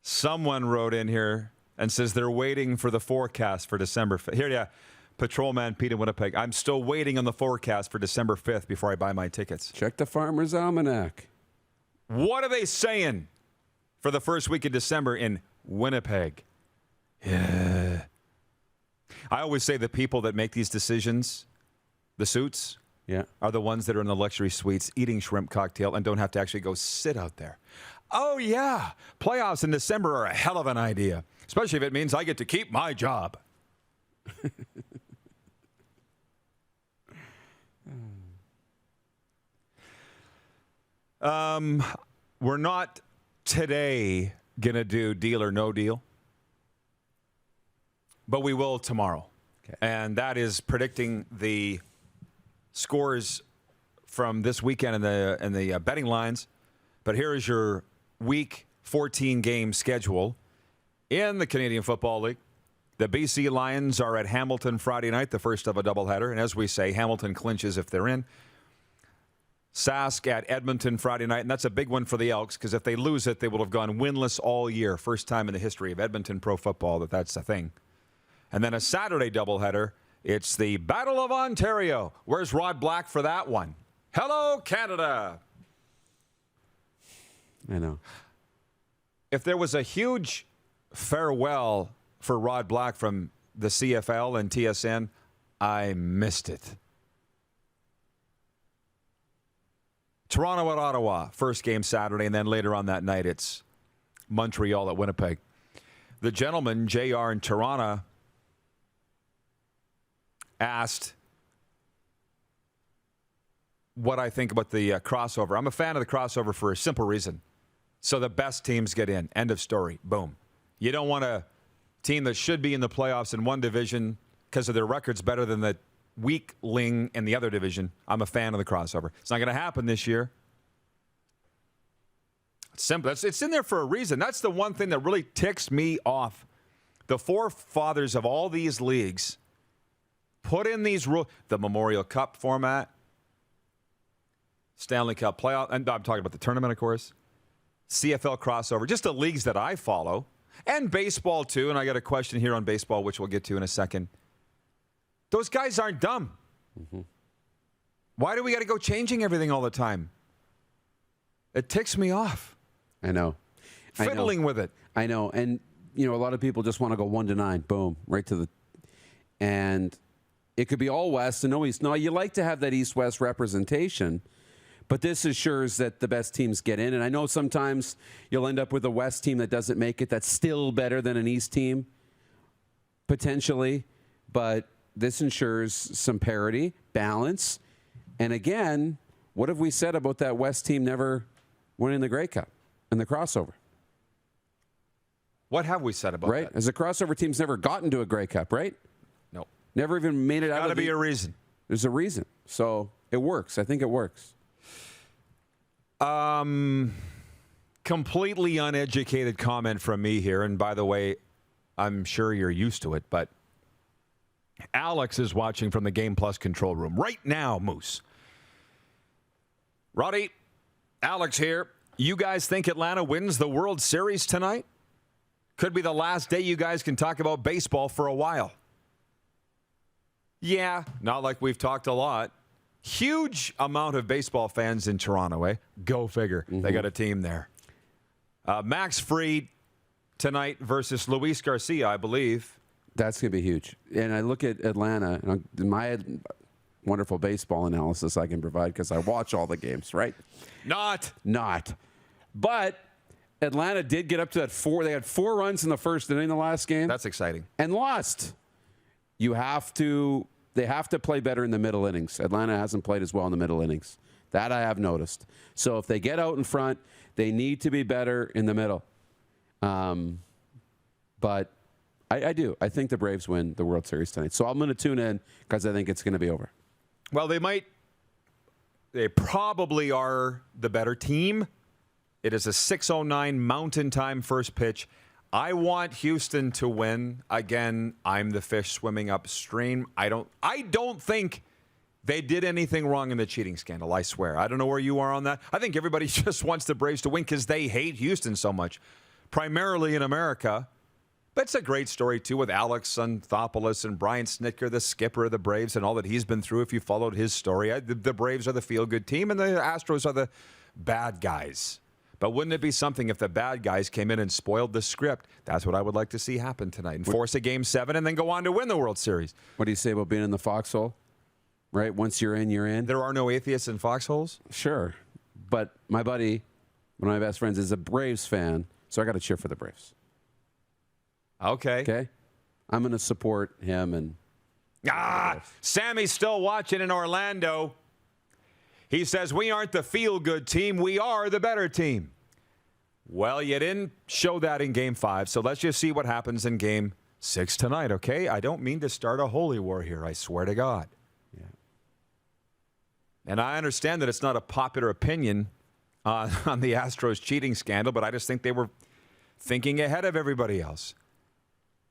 Someone wrote in here and says they're waiting for the forecast for December 5th. Here, yeah. Patrolman Pete in Winnipeg. I'm still waiting on the forecast for December 5th before I buy my tickets. Check the Farmer's Almanac. What are they saying for the first week of December in Winnipeg? Yeah. I always say the people that make these decisions, the suits, are the ones that are in the luxury suites eating shrimp cocktail and don't have to actually go sit out there. Oh, yeah. Playoffs in December are a hell of an idea, especially if it means I get to keep my job. We're not today going to do deal or no deal, but we will tomorrow. Okay. And that is predicting the scores from this weekend in the betting lines. But here is your Week 14 game schedule in the Canadian Football League. The BC Lions are at Hamilton Friday night, the first of a doubleheader. And as we say, Hamilton clinches if they're in. Sask at Edmonton Friday night, and that's a big one for the Elks because if they lose it, they will have gone winless all year. First time in the history of Edmonton pro football that's a thing. And then a Saturday doubleheader, it's the Battle of Ontario. Where's Rod Black for that one? Hello, Canada. I know. If there was a huge farewell for Rod Black from the CFL and TSN, I missed it. Toronto at Ottawa, first game Saturday, and then later on that night it's Montreal at Winnipeg. The gentleman, JR in Toronto, asked what I think about the crossover. I'm a fan of the crossover for a simple reason. So the best teams get in. End of story. Boom. You don't want a team that should be in the playoffs in one division because of their records better than the weakling in the other division. I'm a fan of the crossover. It's not going to happen this year. It's simple. It's in there for a reason. That's the one thing that really ticks me off. The forefathers of all these leagues put in these rules. The Memorial Cup format, Stanley Cup playoff, and I'm talking about the tournament, of course, CFL crossover, just the leagues that I follow, and baseball too. And I got a question here on baseball, which we'll get to in a second. Those guys aren't dumb. Mm-hmm. Why do we got to go changing everything all the time? It ticks me off. I know. Fiddling with it. I know. And, a lot of people just want to go 1-9. Boom. Right to the... And it could be all West and no East. No, you like to have that East-West representation, but this assures that the best teams get in. And I know sometimes you'll end up with a West team that doesn't make it. That's still better than an East team, potentially. But... this ensures some parity, balance. And again, what have we said about that West team never winning the Grey Cup and the crossover? What have we said about that? As a crossover team's never gotten to a Grey Cup, right? No. Never even made it out of Got to be a reason. There's a reason. So it works. I think it works. Completely uneducated comment from me here. And by the way, I'm sure you're used to it, but Alex is watching from the Game Plus control room right now, Moose. Roddy, Alex here. You guys think Atlanta wins the World Series tonight? Could be the last day you guys can talk about baseball for a while. Yeah, not like we've talked a lot. Huge amount of baseball fans in Toronto, eh? Go figure. Mm-hmm. They got a team there. Max Fried tonight versus Luis Garcia, I believe. That's going to be huge. And I look at Atlanta, and my wonderful baseball analysis I can provide because I watch all the games, right? Not. But Atlanta did get up to that 4. They had 4 runs in the first inning the last game. That's exciting. And lost. They have to play better in the middle innings. Atlanta hasn't played as well in the middle innings. That I have noticed. So if they get out in front, they need to be better in the middle. But I do. I think the Braves win the World Series tonight. So I'm going to tune in because I think it's going to be over. Well, they probably are the better team. It is a 6:09 Mountain Time first pitch. I want Houston to win. Again, I'm the fish swimming upstream. I don't think they did anything wrong in the cheating scandal, I swear. I don't know where you are on that. I think everybody just wants the Braves to win because they hate Houston so much, primarily in America. But it's a great story, too, with Alex Anthopoulos and Brian Snitker, the skipper of the Braves, and all that he's been through. If you followed his story, the Braves are the feel-good team, and the Astros are the bad guys. But wouldn't it be something if the bad guys came in and spoiled the script? That's what I would like to see happen tonight. And force a Game 7 and then go on to win the World Series. What do you say about being in the foxhole? Right? Once you're in, you're in. There are no atheists in foxholes? Sure. But my buddy, one of my best friends, is a Braves fan, so I got to cheer for the Braves. Okay. I'm going to support him. And Sammy's still watching in Orlando. He says, we aren't the feel-good team. We are the better team. Well, you didn't show that in Game 5, so let's just see what happens in Game 6 tonight, okay? I don't mean to start a holy war here, I swear to God. Yeah. And I understand that it's not a popular opinion on the Astros cheating scandal, but I just think they were thinking ahead of everybody else.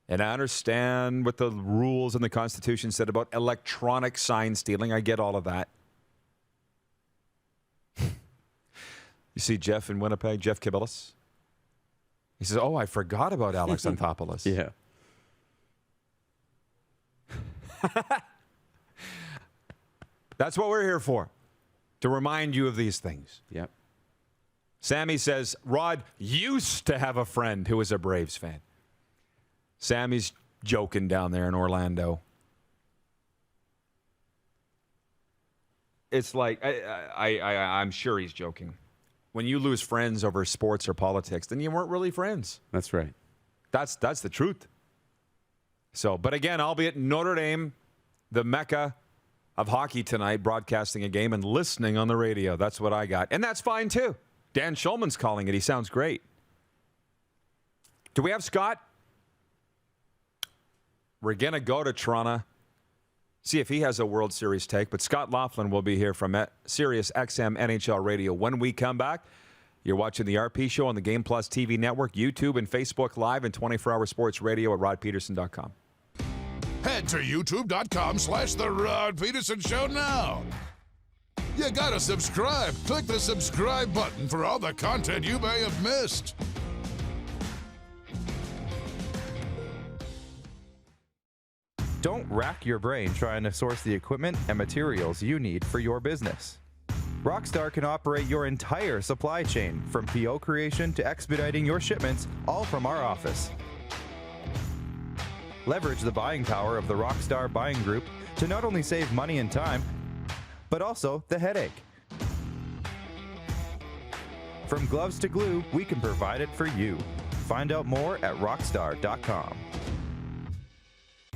And I understand what the rules and the Constitution said about electronic sign stealing. I get all of that. You see Jeff in Winnipeg, Jeff Kibilis? He says, I forgot about Alex Anthopoulos. Yeah. That's what we're here for, to remind you of these things. Yep. Sammy says, Rod used to have a friend who was a Braves fan. Sammy's joking down there in Orlando. It's like, I'm sure he's joking. When you lose friends over sports or politics, then you weren't really friends. That's right. That's the truth. So, but again, I'll be at Notre Dame, the mecca of hockey tonight, broadcasting a game and listening on the radio. That's what I got. And that's fine, too. Dan Schulman's calling it. He sounds great. Do we have Scott? We're going to go to Toronto, see if he has a World Series take. But Scott Laughlin will be here from SiriusXM NHL Radio. When we come back, you're watching the RP Show on the Game Plus TV network, YouTube, and Facebook Live, and 24-hour sports radio at rodpeterson.com. Head to youtube.com/The Rod Peterson Show now. You gotta subscribe. Click the subscribe button for all the content you may have missed. Don't rack your brain trying to source the equipment and materials you need for your business. Rockstar can operate your entire supply chain, from PO creation to expediting your shipments, all from our office. Leverage the buying power of the Rockstar buying group to not only save money and time, but also the headache. From gloves to glue, we can provide it for you. Find out more at rockstar.com.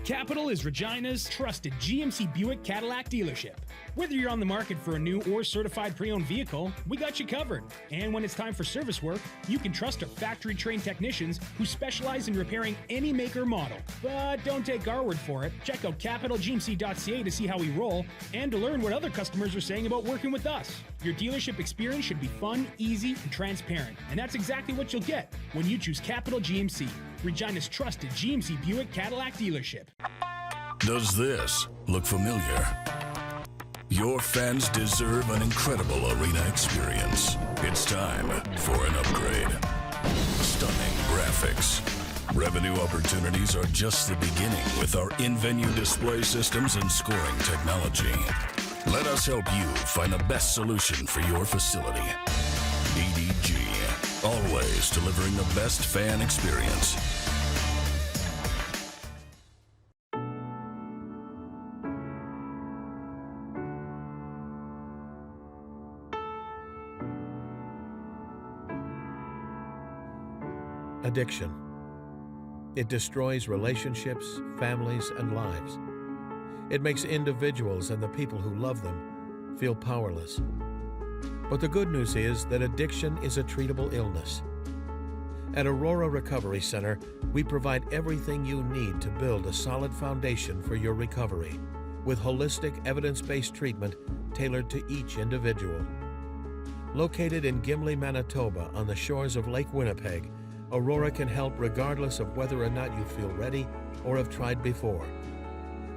Capital is Regina's trusted GMC Buick Cadillac dealership. Whether you're on the market for a new or certified pre-owned vehicle, we got you covered. And when it's time for service work, you can trust our factory-trained technicians who specialize in repairing any make or model. But don't take our word for it. Check out capitalgmc.ca to see how we roll and to learn what other customers are saying about working with us. Your dealership experience should be fun, easy, and transparent. And that's exactly what you'll get when you choose Capital GMC, Regina's trusted GMC Buick Cadillac dealership. Does this look familiar? Your fans deserve an incredible arena experience. It's time for an upgrade. Stunning graphics. Revenue opportunities are just the beginning with our in-venue display systems and scoring technology. Let us help you find the best solution for your facility. EDG, always delivering the best fan experience. Addiction. It destroys relationships, families, and lives. It makes individuals and the people who love them feel powerless. But the good news is that addiction is a treatable illness. At Aurora Recovery Center, we provide everything you need to build a solid foundation for your recovery, with holistic, evidence-based treatment tailored to each individual. Located in Gimli, Manitoba, on the shores of Lake Winnipeg, Aurora can help regardless of whether or not you feel ready or have tried before.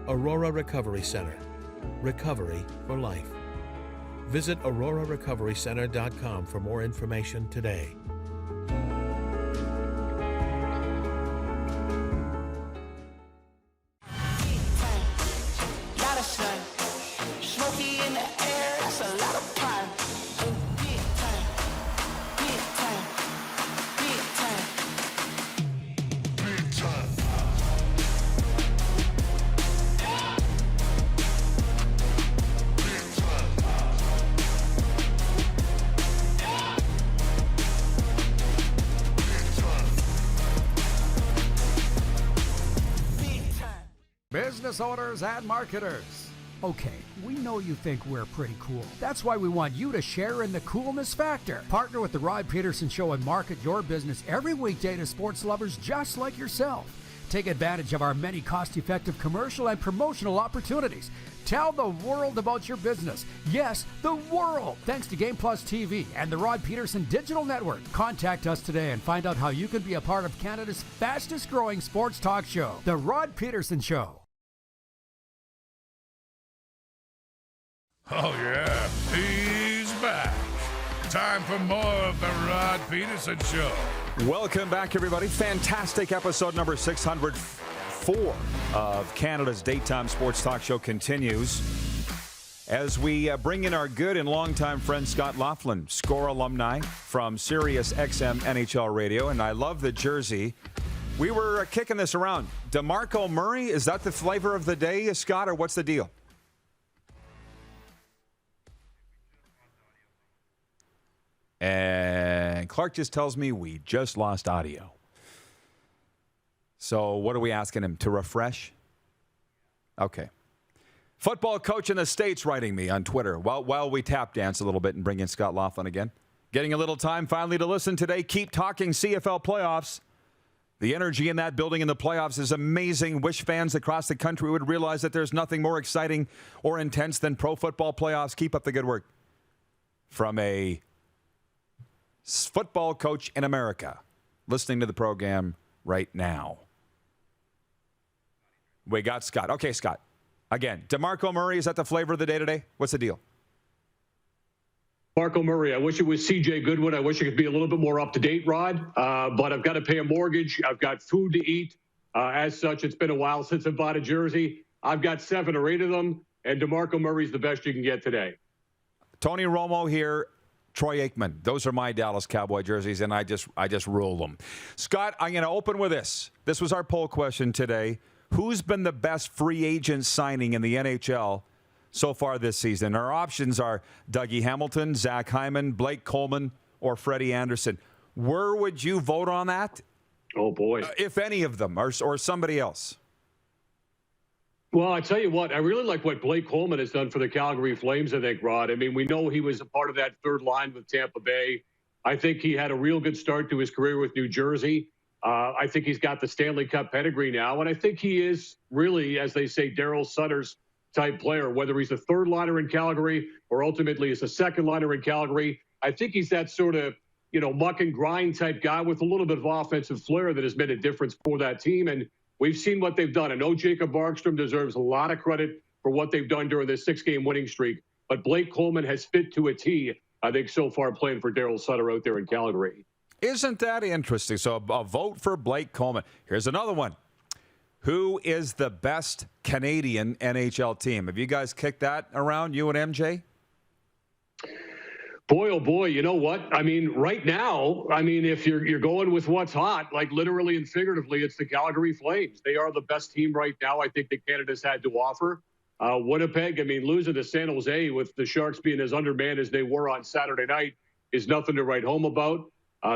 Aurora Recovery Center. Recovery for life. Visit aurorarecoverycenter.com for more information today. Business owners and marketers. Okay, we know you think we're pretty cool. That's why we want you to share in the coolness factor. Partner with the Rod Pedersen Show and market your business every weekday to sports lovers just like yourself. Take advantage of our many cost-effective commercial and promotional opportunities. Tell the world about your business. Yes, the world. Thanks to Game Plus TV and the Rod Pedersen Digital Network. Contact us today and find out how you can be a part of Canada's fastest-growing sports talk show, The Rod Pedersen Show. Oh, yeah, he's back. Time for more of the Rod Pedersen Show. Welcome back, everybody. Fantastic episode number 604 of Canada's daytime sports talk show continues as we bring in our good and longtime friend Scott Laughlin, Score alumni from SiriusXM NHL Radio, and I love the jersey. We were kicking this around. DeMarco Murray, is that the flavor of the day, Scott, or what's the deal? And Clark just tells me we just lost audio. So what are we asking him? To refresh? Okay. Football coach in the States writing me on Twitter while we tap dance a little bit and bring in Scott Laughlin again. Getting a little time finally to listen today. Keep talking CFL playoffs. The energy in that building in the playoffs is amazing. Wish fans across the country would realize that there's nothing more exciting or intense than pro football playoffs. Keep up the good work. From a football coach in America, listening to the program right now. We got Scott. Okay, Scott. Again, DeMarco Murray, is that the flavor of the day today? What's the deal? Marco Murray, I wish it was CJ Goodwin. I wish it could be a little bit more up to date, Rod. But I've got to pay a mortgage. I've got food to eat. As such, it's been a while since I've bought a jersey. I've got 7 or 8 of them, and DeMarco Murray's the best you can get today. Tony Romo here. Troy Aikman. Those are my Dallas Cowboy jerseys, and I just rule them. Scott, I'm going to open with this. This was our poll question today. Who's been the best free agent signing in the NHL so far this season? Our options are Dougie Hamilton, Zach Hyman, Blake Coleman, or Freddie Anderson. Where would you vote on that? Oh, boy. If any of them, or somebody else. Well, I tell you what, I really like what Blake Coleman has done for the Calgary Flames, I think, Rod. I mean, we know he was a part of that third line with Tampa Bay. I think he had a real good start to his career with New Jersey. I think he's got the Stanley Cup pedigree now, and I think he is really, as they say, Daryl Sutter's type player, whether he's a third liner in Calgary or ultimately is a second liner in Calgary. I think he's that sort of, muck and grind type guy with a little bit of offensive flair that has made a difference for that team. And we've seen what they've done. I know Jacob Markstrom deserves a lot of credit for what they've done during this 6-game winning streak, but Blake Coleman has fit to a T, I think, so far playing for Daryl Sutter out there in Calgary. Isn't that interesting? So a vote for Blake Coleman. Here's another one. Who is the best Canadian NHL team? Have you guys kicked that around, you and MJ? Boy, oh boy, you know what? I mean, right now, if you're going with what's hot, like literally and figuratively, it's the Calgary Flames. They are the best team right now, I think, that Canada's had to offer. Winnipeg, losing to San Jose with the Sharks being as undermanned as they were on Saturday night is nothing to write home about.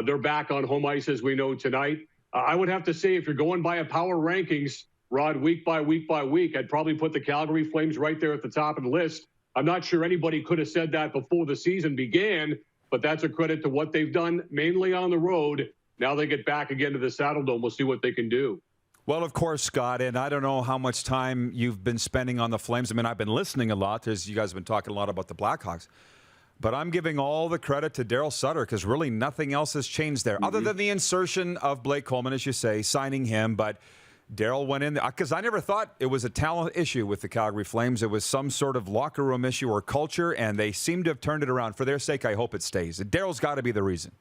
They're back on home ice, as we know, tonight. I would have to say, if you're going by a power rankings, Rod, week by week by week, I'd probably put the Calgary Flames right there at the top of the list. I'm not sure anybody could have said that before the season began, but that's a credit to what they've done, mainly on the road. Now they get back again to the Saddle Dome. We'll see what they can do. Well, of course, Scott, and I don't know how much time you've been spending on the Flames. I've been listening a lot. You guys have been talking a lot about the Blackhawks. But I'm giving all the credit to Daryl Sutter because really nothing else has changed there other than the insertion of Blake Coleman, as you say, signing him. But Daryl went in there because I never thought it was a talent issue with the Calgary Flames. It was some sort of locker room issue or culture, and they seem to have turned it around. For their sake, I hope it stays. Daryl's got to be the reason.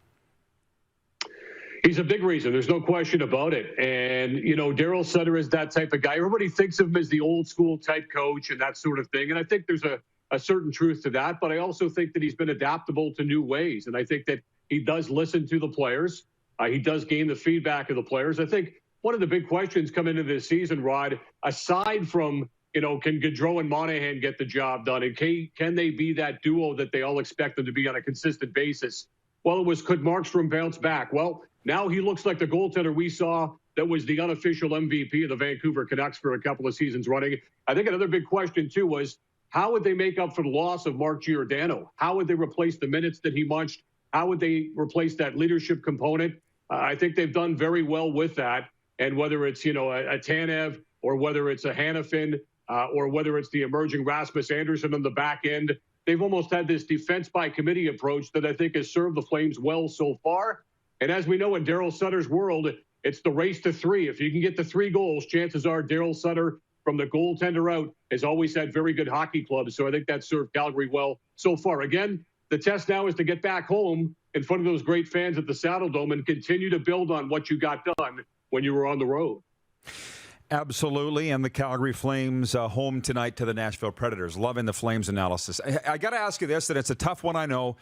He's a big reason. There's no question about it. And, Daryl Sutter is that type of guy. Everybody thinks of him as the old school type coach and that sort of thing. And I think there's a certain truth to that. But I also think that he's been adaptable to new ways. And I think that he does listen to the players. He does gain the feedback of the players. I think one of the big questions coming into this season, Rod, aside from, can Gaudreau and Monahan get the job done? And can they be that duo that they all expect them to be on a consistent basis? Well, it was, could Markstrom bounce back? Well, now he looks like the goaltender we saw that was the unofficial MVP of the Vancouver Canucks for a couple of seasons running. I think another big question, too, was how would they make up for the loss of Mark Giordano? How would they replace the minutes that he munched? How would they replace that leadership component? I think they've done very well with that. And whether it's, a Tanev or whether it's a Hanifin or whether it's the emerging Rasmus Anderson on the back end, they've almost had this defense by committee approach that I think has served the Flames well so far. And as we know, in Daryl Sutter's world, it's the race to 3. If you can get to 3 goals, chances are Daryl Sutter from the goaltender out has always had very good hockey clubs. So I think that served Calgary well so far. Again, the test now is to get back home in front of those great fans at the Saddle Dome and continue to build on what you got done when you were on the road. Absolutely. And the Calgary Flames home tonight to the Nashville Predators. Loving the Flames analysis. I got to ask you this, and it's a tough one, I know.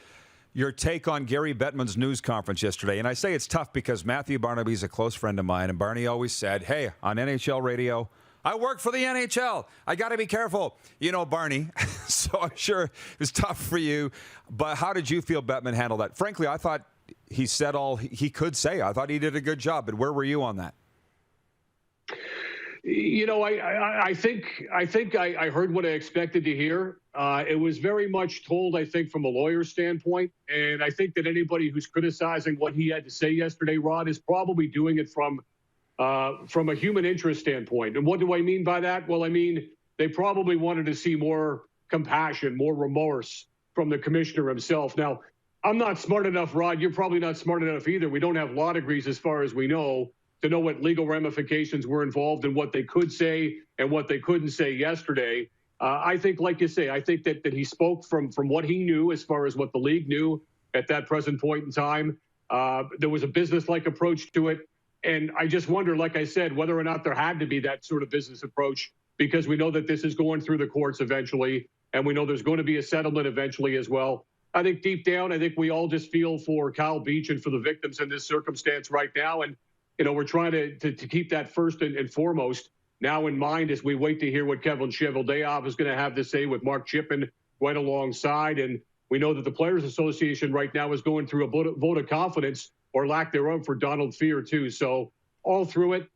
Your take on Gary Bettman's news conference yesterday. And I say it's tough because Matthew Barnaby's a close friend of mine, and Barney always said, hey, on NHL radio, I work for the NHL. I got to be careful. Barney, so I'm sure it was tough for you. But how did you feel Bettman handled that? Frankly, I thought he said all he could say. I thought he did a good job. But where were you on that? I think I heard what I expected to hear. It was very much told, I think, from a lawyer's standpoint. And I think that anybody who's criticizing what he had to say yesterday, Rod, is probably doing it from a human interest standpoint. And what do I mean by that? Well, they probably wanted to see more compassion, more remorse from the commissioner himself. Now, I'm not smart enough, Rod. You're probably not smart enough either. We don't have law degrees as far as we know to know what legal ramifications were involved and what they could say and what they couldn't say yesterday. I think, like you say, I think that he spoke from what he knew as far as what the league knew at that present point in time. There was a business-like approach to it. And I just wonder, like I said, whether or not there had to be that sort of business approach, because we know that this is going through the courts eventually, and we know there's going to be a settlement eventually as well. I think deep down, I think we all just feel for Kyle Beach and for the victims in this circumstance right now. And, we're trying to keep that first and foremost now in mind as we wait to hear what Kevin Cheveldayoff is going to have to say with Mark Chippen right alongside. And we know that the Players Association right now is going through a vote of confidence or lack thereof for Donald Fear, too. So all through it,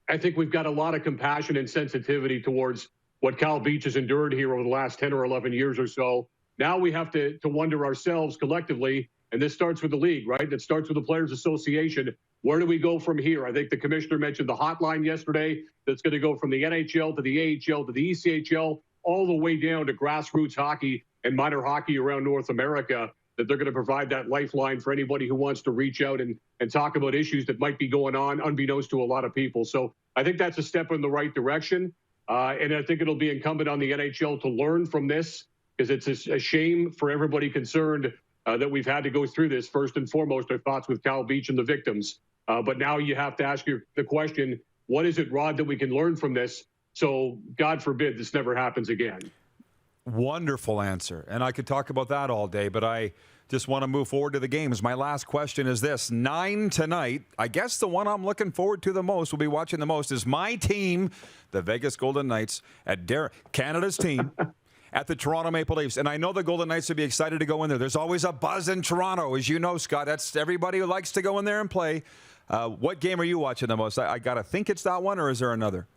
I think we've got a lot of compassion and sensitivity towards what Kyle Beach has endured here over the last 10 or 11 years or so. Now we have to wonder ourselves collectively, and this starts with the league, right? It starts with the Players Association. Where do we go from here? I think the commissioner mentioned the hotline yesterday that's going to go from the NHL to the AHL to the ECHL, all the way down to grassroots hockey and minor hockey around North America. that they're going to provide that lifeline for anybody who wants to reach out and talk about issues that might be going on unbeknownst to a lot of people. So I think that's a step in the right direction. And I think it'll be incumbent on the NHL to learn from this, because it's a shame for everybody concerned that we've had to go through this. First and foremost, our thoughts with Cal Beach and the victims. But now you have to ask the question, what is it, Rod, that we can learn from this? So God forbid this never happens again. Wonderful answer. And I could talk about that all day, but I just want to move forward to the games. My last question is this. 9 tonight. I guess the one I'm looking forward to the most, will be watching the most, is my team, the Vegas Golden Knights, at Canada's team, at the Toronto Maple Leafs. And I know the Golden Knights would be excited to go in there. There's always a buzz in Toronto, as you know, Scott. That's everybody who likes to go in there and play. What game are you watching the most? I got to think it's that one, or is there another?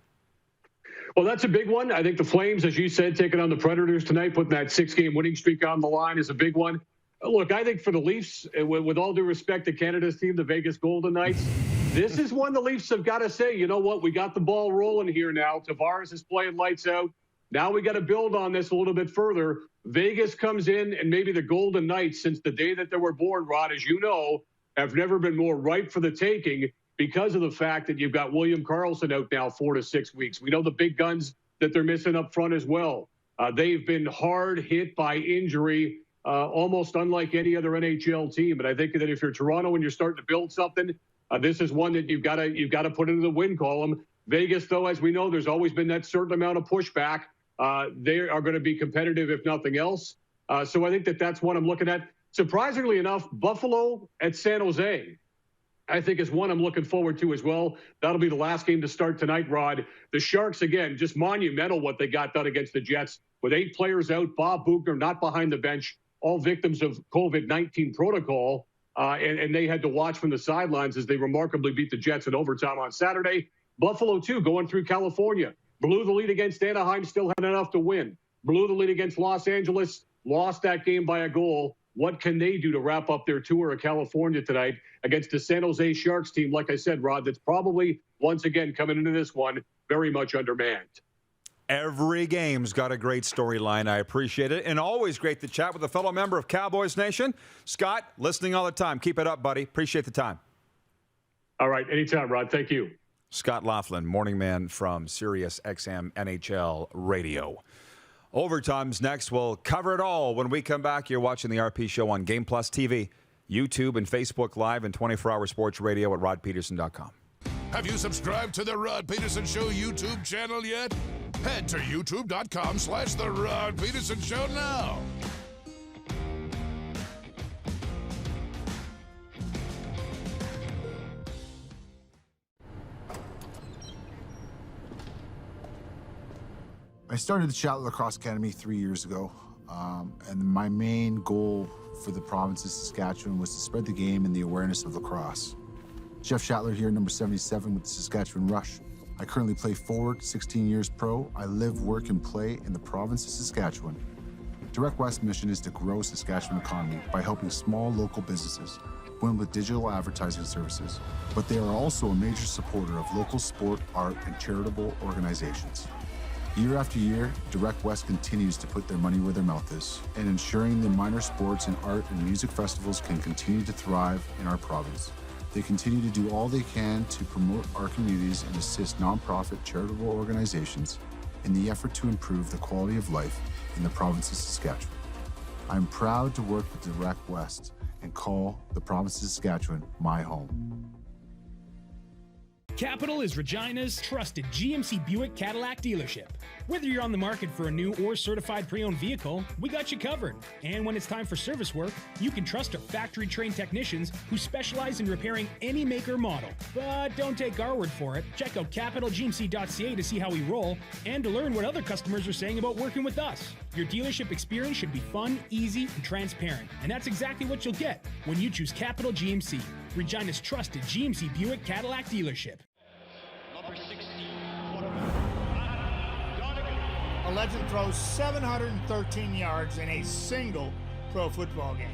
Well, that's a big one. I think the Flames, as you said, taking on the Predators tonight, putting that 6-game winning streak on the line is a big one. Look, I think for the Leafs, with all due respect to Canada's team, the Vegas Golden Knights, this is one the Leafs have got to say, you know what, we got the ball rolling here now. Tavares is playing lights out. Now we got to build on this a little bit further. Vegas comes in, and maybe the Golden Knights, since the day that they were born, Rod, as you know, have never been more ripe for the taking, because of the fact that you've got William Karlsson out now 4 to 6 weeks. We know the big guns that they're missing up front as well. They've been hard hit by injury, almost unlike any other NHL team. But I think that if you're Toronto and you're starting to build something, this is one that you've got to put into the win column. Vegas, though, as we know, there's always been that certain amount of pushback. They are going to be competitive, if nothing else. So I think that's what I'm looking at. Surprisingly enough, Buffalo at San Jose, I think, is one I'm looking forward to as well. That'll be the last game to start tonight, Rod. The Sharks, again, just monumental what they got done against the Jets. With 8 players out, Bob Bugner not behind the bench, all victims of COVID-19 protocol. And they had to watch from the sidelines as they remarkably beat the Jets in overtime on Saturday. Buffalo, too, going through California. Blew the lead against Anaheim, still had enough to win. Blew the lead against Los Angeles, lost that game by a goal. What can they do to wrap up their tour of California tonight against the San Jose Sharks team, like I said, Rod, that's probably, once again, coming into this one, very much undermanned. Every game's got a great storyline. I appreciate it. And always great to chat with a fellow member of Cowboys Nation. Scott, listening all the time. Keep it up, buddy. Appreciate the time. All right. Anytime, Rod. Thank you. Scott Laughlin, morning man from SiriusXM NHL Radio. Overtime's next. We'll cover it all when we come back. You're watching the RP Show on Game Plus TV, YouTube, and Facebook Live, and 24-hour sports radio at rodpeterson.com. Have you subscribed to the Rod Peterson Show YouTube channel yet? Head to youtube.com/The Rod Peterson Show now. I started the Seattle Lacrosse Academy 3 years ago, and my main goal for the province of Saskatchewan was to spread the game and the awareness of lacrosse. Jeff Shattler here, number 77 with the Saskatchewan Rush. I currently play forward, 16 years pro. I live, work, and play in the province of Saskatchewan. Direct West's mission is to grow Saskatchewan economy by helping small local businesses win with digital advertising services, but they are also a major supporter of local sport, art, and charitable organizations. Year after year, Direct West continues to put their money where their mouth is, and ensuring the minor sports and art and music festivals can continue to thrive in our province. They continue to do all they can to promote our communities and assist nonprofit charitable organizations in the effort to improve the quality of life in the province of Saskatchewan. I'm proud to work with Direct West and call the province of Saskatchewan my home. Capital is Regina's trusted GMC Buick Cadillac dealership. Whether you're on the market for a new or certified pre-owned vehicle, we got you covered. And when it's time for service work, you can trust our factory-trained technicians who specialize in repairing any make or model. But don't take our word for it. Check out capitalgmc.ca to see how we roll and to learn what other customers are saying about working with us. Your dealership experience should be fun, easy, and transparent. And that's exactly what you'll get when you choose Capital GMC, Regina's trusted GMC Buick Cadillac dealership. A legend throws 713 yards in a single pro football game.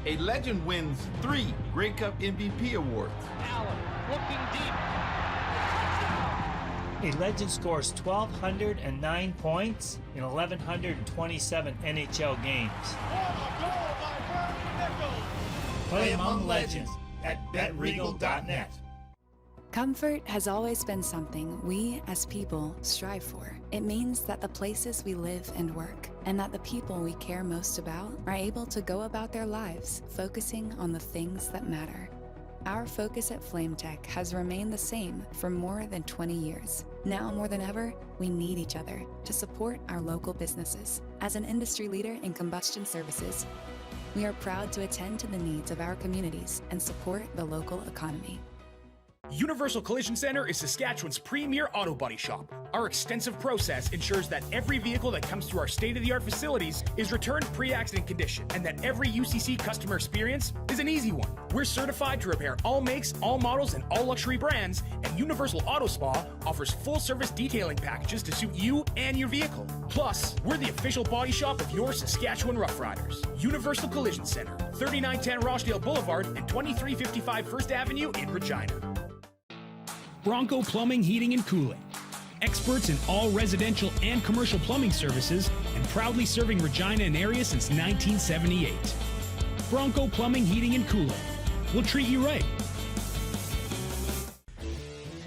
A legend wins 3 Grey Cup MVP awards. Allen looking deep. A legend scores 1,209 points in 1,127 NHL games. Play among legends at betregal.net. Comfort has always been something we, as people, strive for. It means that the places we live and work, and that the people we care most about, are able to go about their lives focusing on the things that matter. Our focus at FlameTech has remained the same for more than 20 years. Now more than ever, we need each other to support our local businesses. As an industry leader in combustion services, we are proud to attend to the needs of our communities and support the local economy. Universal Collision Center is Saskatchewan's premier auto body shop. Our extensive process ensures that every vehicle that comes through our state-of-the-art facilities is returned pre-accident condition, and that every UCC customer experience is an easy one. We're certified to repair all makes, all models, and all luxury brands, and Universal Auto Spa offers full-service detailing packages to suit you and your vehicle. Plus, we're the official body shop of your Saskatchewan Rough Riders. Universal Collision Center, 3910 Rochdale Boulevard and 2355 First Avenue in Regina. Bronco Plumbing, Heating, and Cooling. Experts in all residential and commercial plumbing services, and proudly serving Regina and area since 1978. Bronco Plumbing, Heating, and Cooling. We'll treat you right.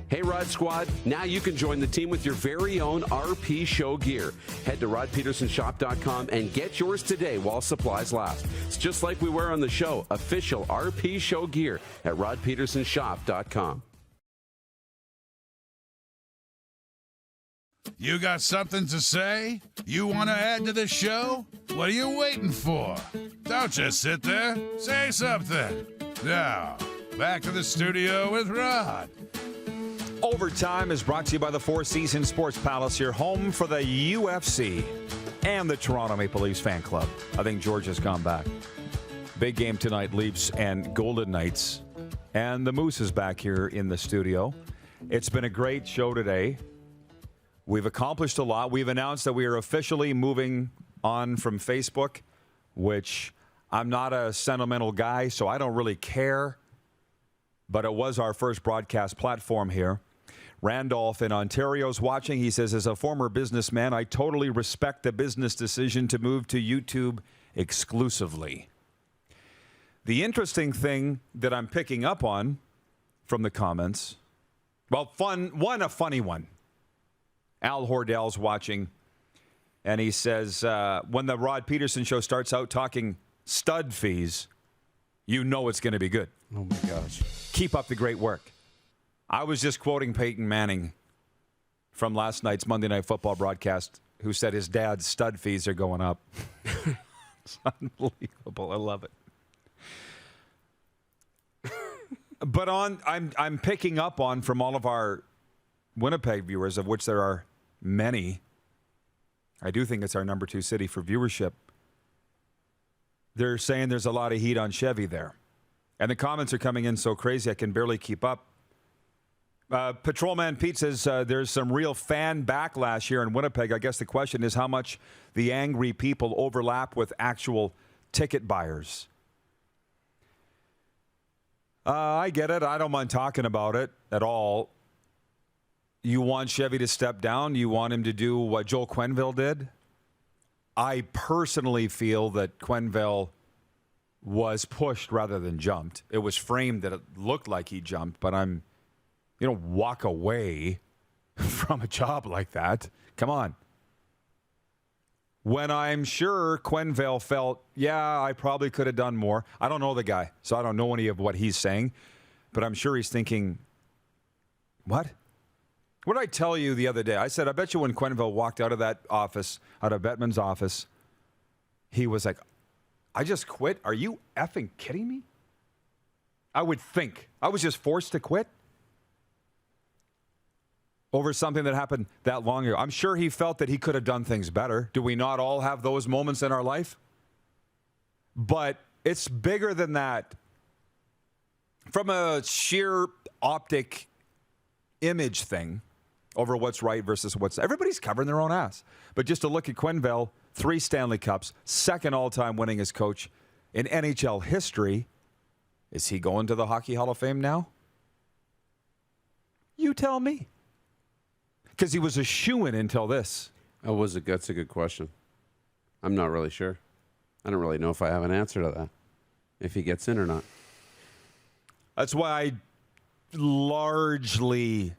Hey, Rod Squad. Now you can join the team with your very own RP Show gear. Head to rodpedersenshop.com and get yours today while supplies last. It's just like we wear on the show. Official RP Show gear at rodpedersenshop.com. You got something to say? You want to add to the show? What are you waiting for? Don't just sit there. Say something. Now, back to the studio with Rod. Overtime is brought to you by the Four Seasons Sports Palace, your home for the UFC and the Toronto Maple Leafs fan club. I think George has gone back. Big game tonight, Leafs and Golden Knights. And the Moose is back here in the studio. It's been a great show today. We've accomplished a lot. We've announced that we are officially moving on from Facebook, which I'm not a sentimental guy, so I don't really care. But it was our first broadcast platform here. Randolph in Ontario is watching. He says, as a former businessman, I totally respect the business decision to move to YouTube exclusively. The interesting thing that I'm picking up on from the comments, well, a funny one. Al Hordell's watching, and he says, when the Rod Pedersen show starts out talking stud fees, you know it's going to be good. Oh, my gosh. Keep up the great work. I was just quoting Peyton Manning from last night's Monday Night Football broadcast, who said his dad's stud fees are going up. It's unbelievable. I love it. But I'm picking up on from all of our Winnipeg viewers, of which there are many. I do think it's our number 2 city for viewership. They're saying there's a lot of heat on Chevy there. And the comments are coming in so crazy I can barely keep up. Patrolman Pete says there's some real fan backlash here in Winnipeg. I guess the question is how much the angry people overlap with actual ticket buyers. I get it. I don't mind talking about it at all. You want Chevy to step down? You want him to do what Joel Quenneville did? I personally feel that Quenneville was pushed rather than jumped. It was framed that it looked like he jumped, but walk away from a job like that. Come on. When I'm sure Quenneville felt, yeah, I probably could have done more. I don't know the guy, so I don't know any of what he's saying, but I'm sure he's thinking, what? What did I tell you the other day? I said, I bet you when Quenneville walked out of that office, out of Bettman's office, he was like, I just quit? Are you effing kidding me? I would think. I was just forced to quit over something that happened that long ago. I'm sure he felt that he could have done things better. Do we not all have those moments in our life? But it's bigger than that. From a sheer optic image thing over what's right versus what's... Everybody's covering their own ass. But just to look at Quenneville, 3 Stanley Cups, second all-time winningest coach in NHL history. Is he going to the Hockey Hall of Fame now? You tell me. Because he was a shoo-in until this. Oh, was it? That's a good question. I'm not really sure. I don't really know if I have an answer to that, if he gets in or not. That's why I largely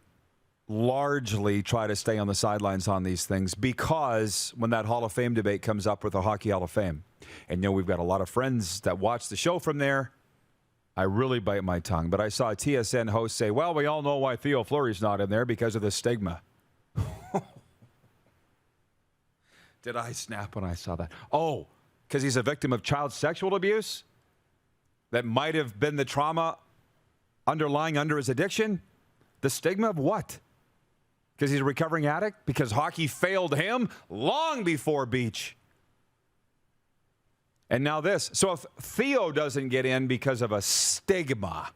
try to stay on the sidelines on these things, because when that Hall of Fame debate comes up with the Hockey Hall of Fame, and we've got a lot of friends that watch the show from there, I really bite my tongue. But I saw a TSN host say, well, we all know why Theo Fleury's not in there, because of the stigma. Did I snap when I saw that? Oh, because he's a victim of child sexual abuse? That might have been the trauma underlying under his addiction? The stigma of what? Because he's a recovering addict? Because hockey failed him long before Beach? And now this. So if Theo doesn't get in because of a stigma,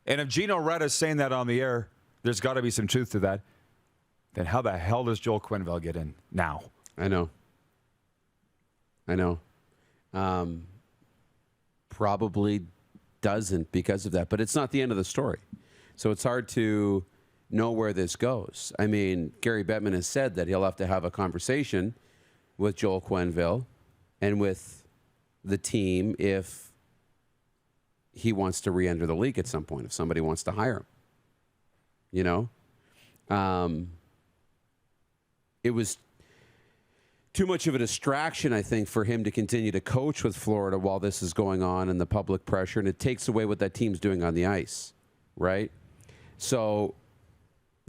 and if Gino Retta's saying that on the air, there's got to be some truth to that, then how the hell does Joel Quenneville get in now? I know. Probably doesn't because of that, but it's not the end of the story. So it's hard to know where this goes. I mean, Gary Bettman has said that he'll have to have a conversation with Joel Quenneville and with the team if he wants to re-enter the league at some point, if somebody wants to hire him. You know? It was too much of a distraction, I think, for him to continue to coach with Florida while this is going on and the public pressure, and it takes away what that team's doing on the ice, right? So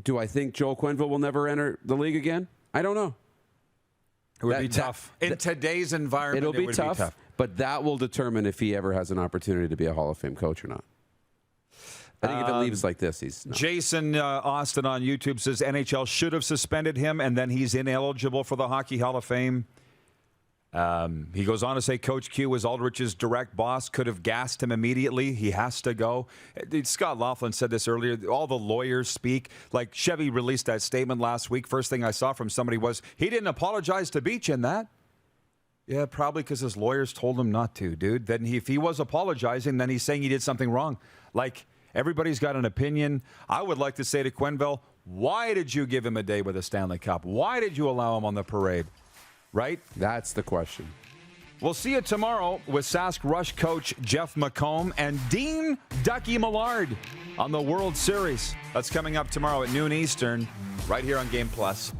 do I think Joel Quenneville will never enter the league again? I don't know. It would be tough. In today's environment, it would be tough, but that will determine if he ever has an opportunity to be a Hall of Fame coach or not. I think if it leaves like this, he's not. Jason Austin on YouTube says NHL should have suspended him, and then he's ineligible for the Hockey Hall of Fame. He goes on to say Coach Q was Aldrich's direct boss, could have gassed him immediately. He has to go. Scott Laughlin said this earlier. All the lawyers speak. Like Chevy released that statement last week. First thing I saw from somebody was, he didn't apologize to Beach in that. Yeah, probably because his lawyers told him not to, dude. Then if he was apologizing, then he's saying he did something wrong. Like, everybody's got an opinion. I would like to say to Quenneville, why did you give him a day with a Stanley Cup? Why did you allow him on the parade? Right? That's the question. We'll see you tomorrow with Sask Rush coach Jeff McComb and Dean Ducky Millard on the World Series. That's coming up tomorrow at noon Eastern, right here on Game Plus.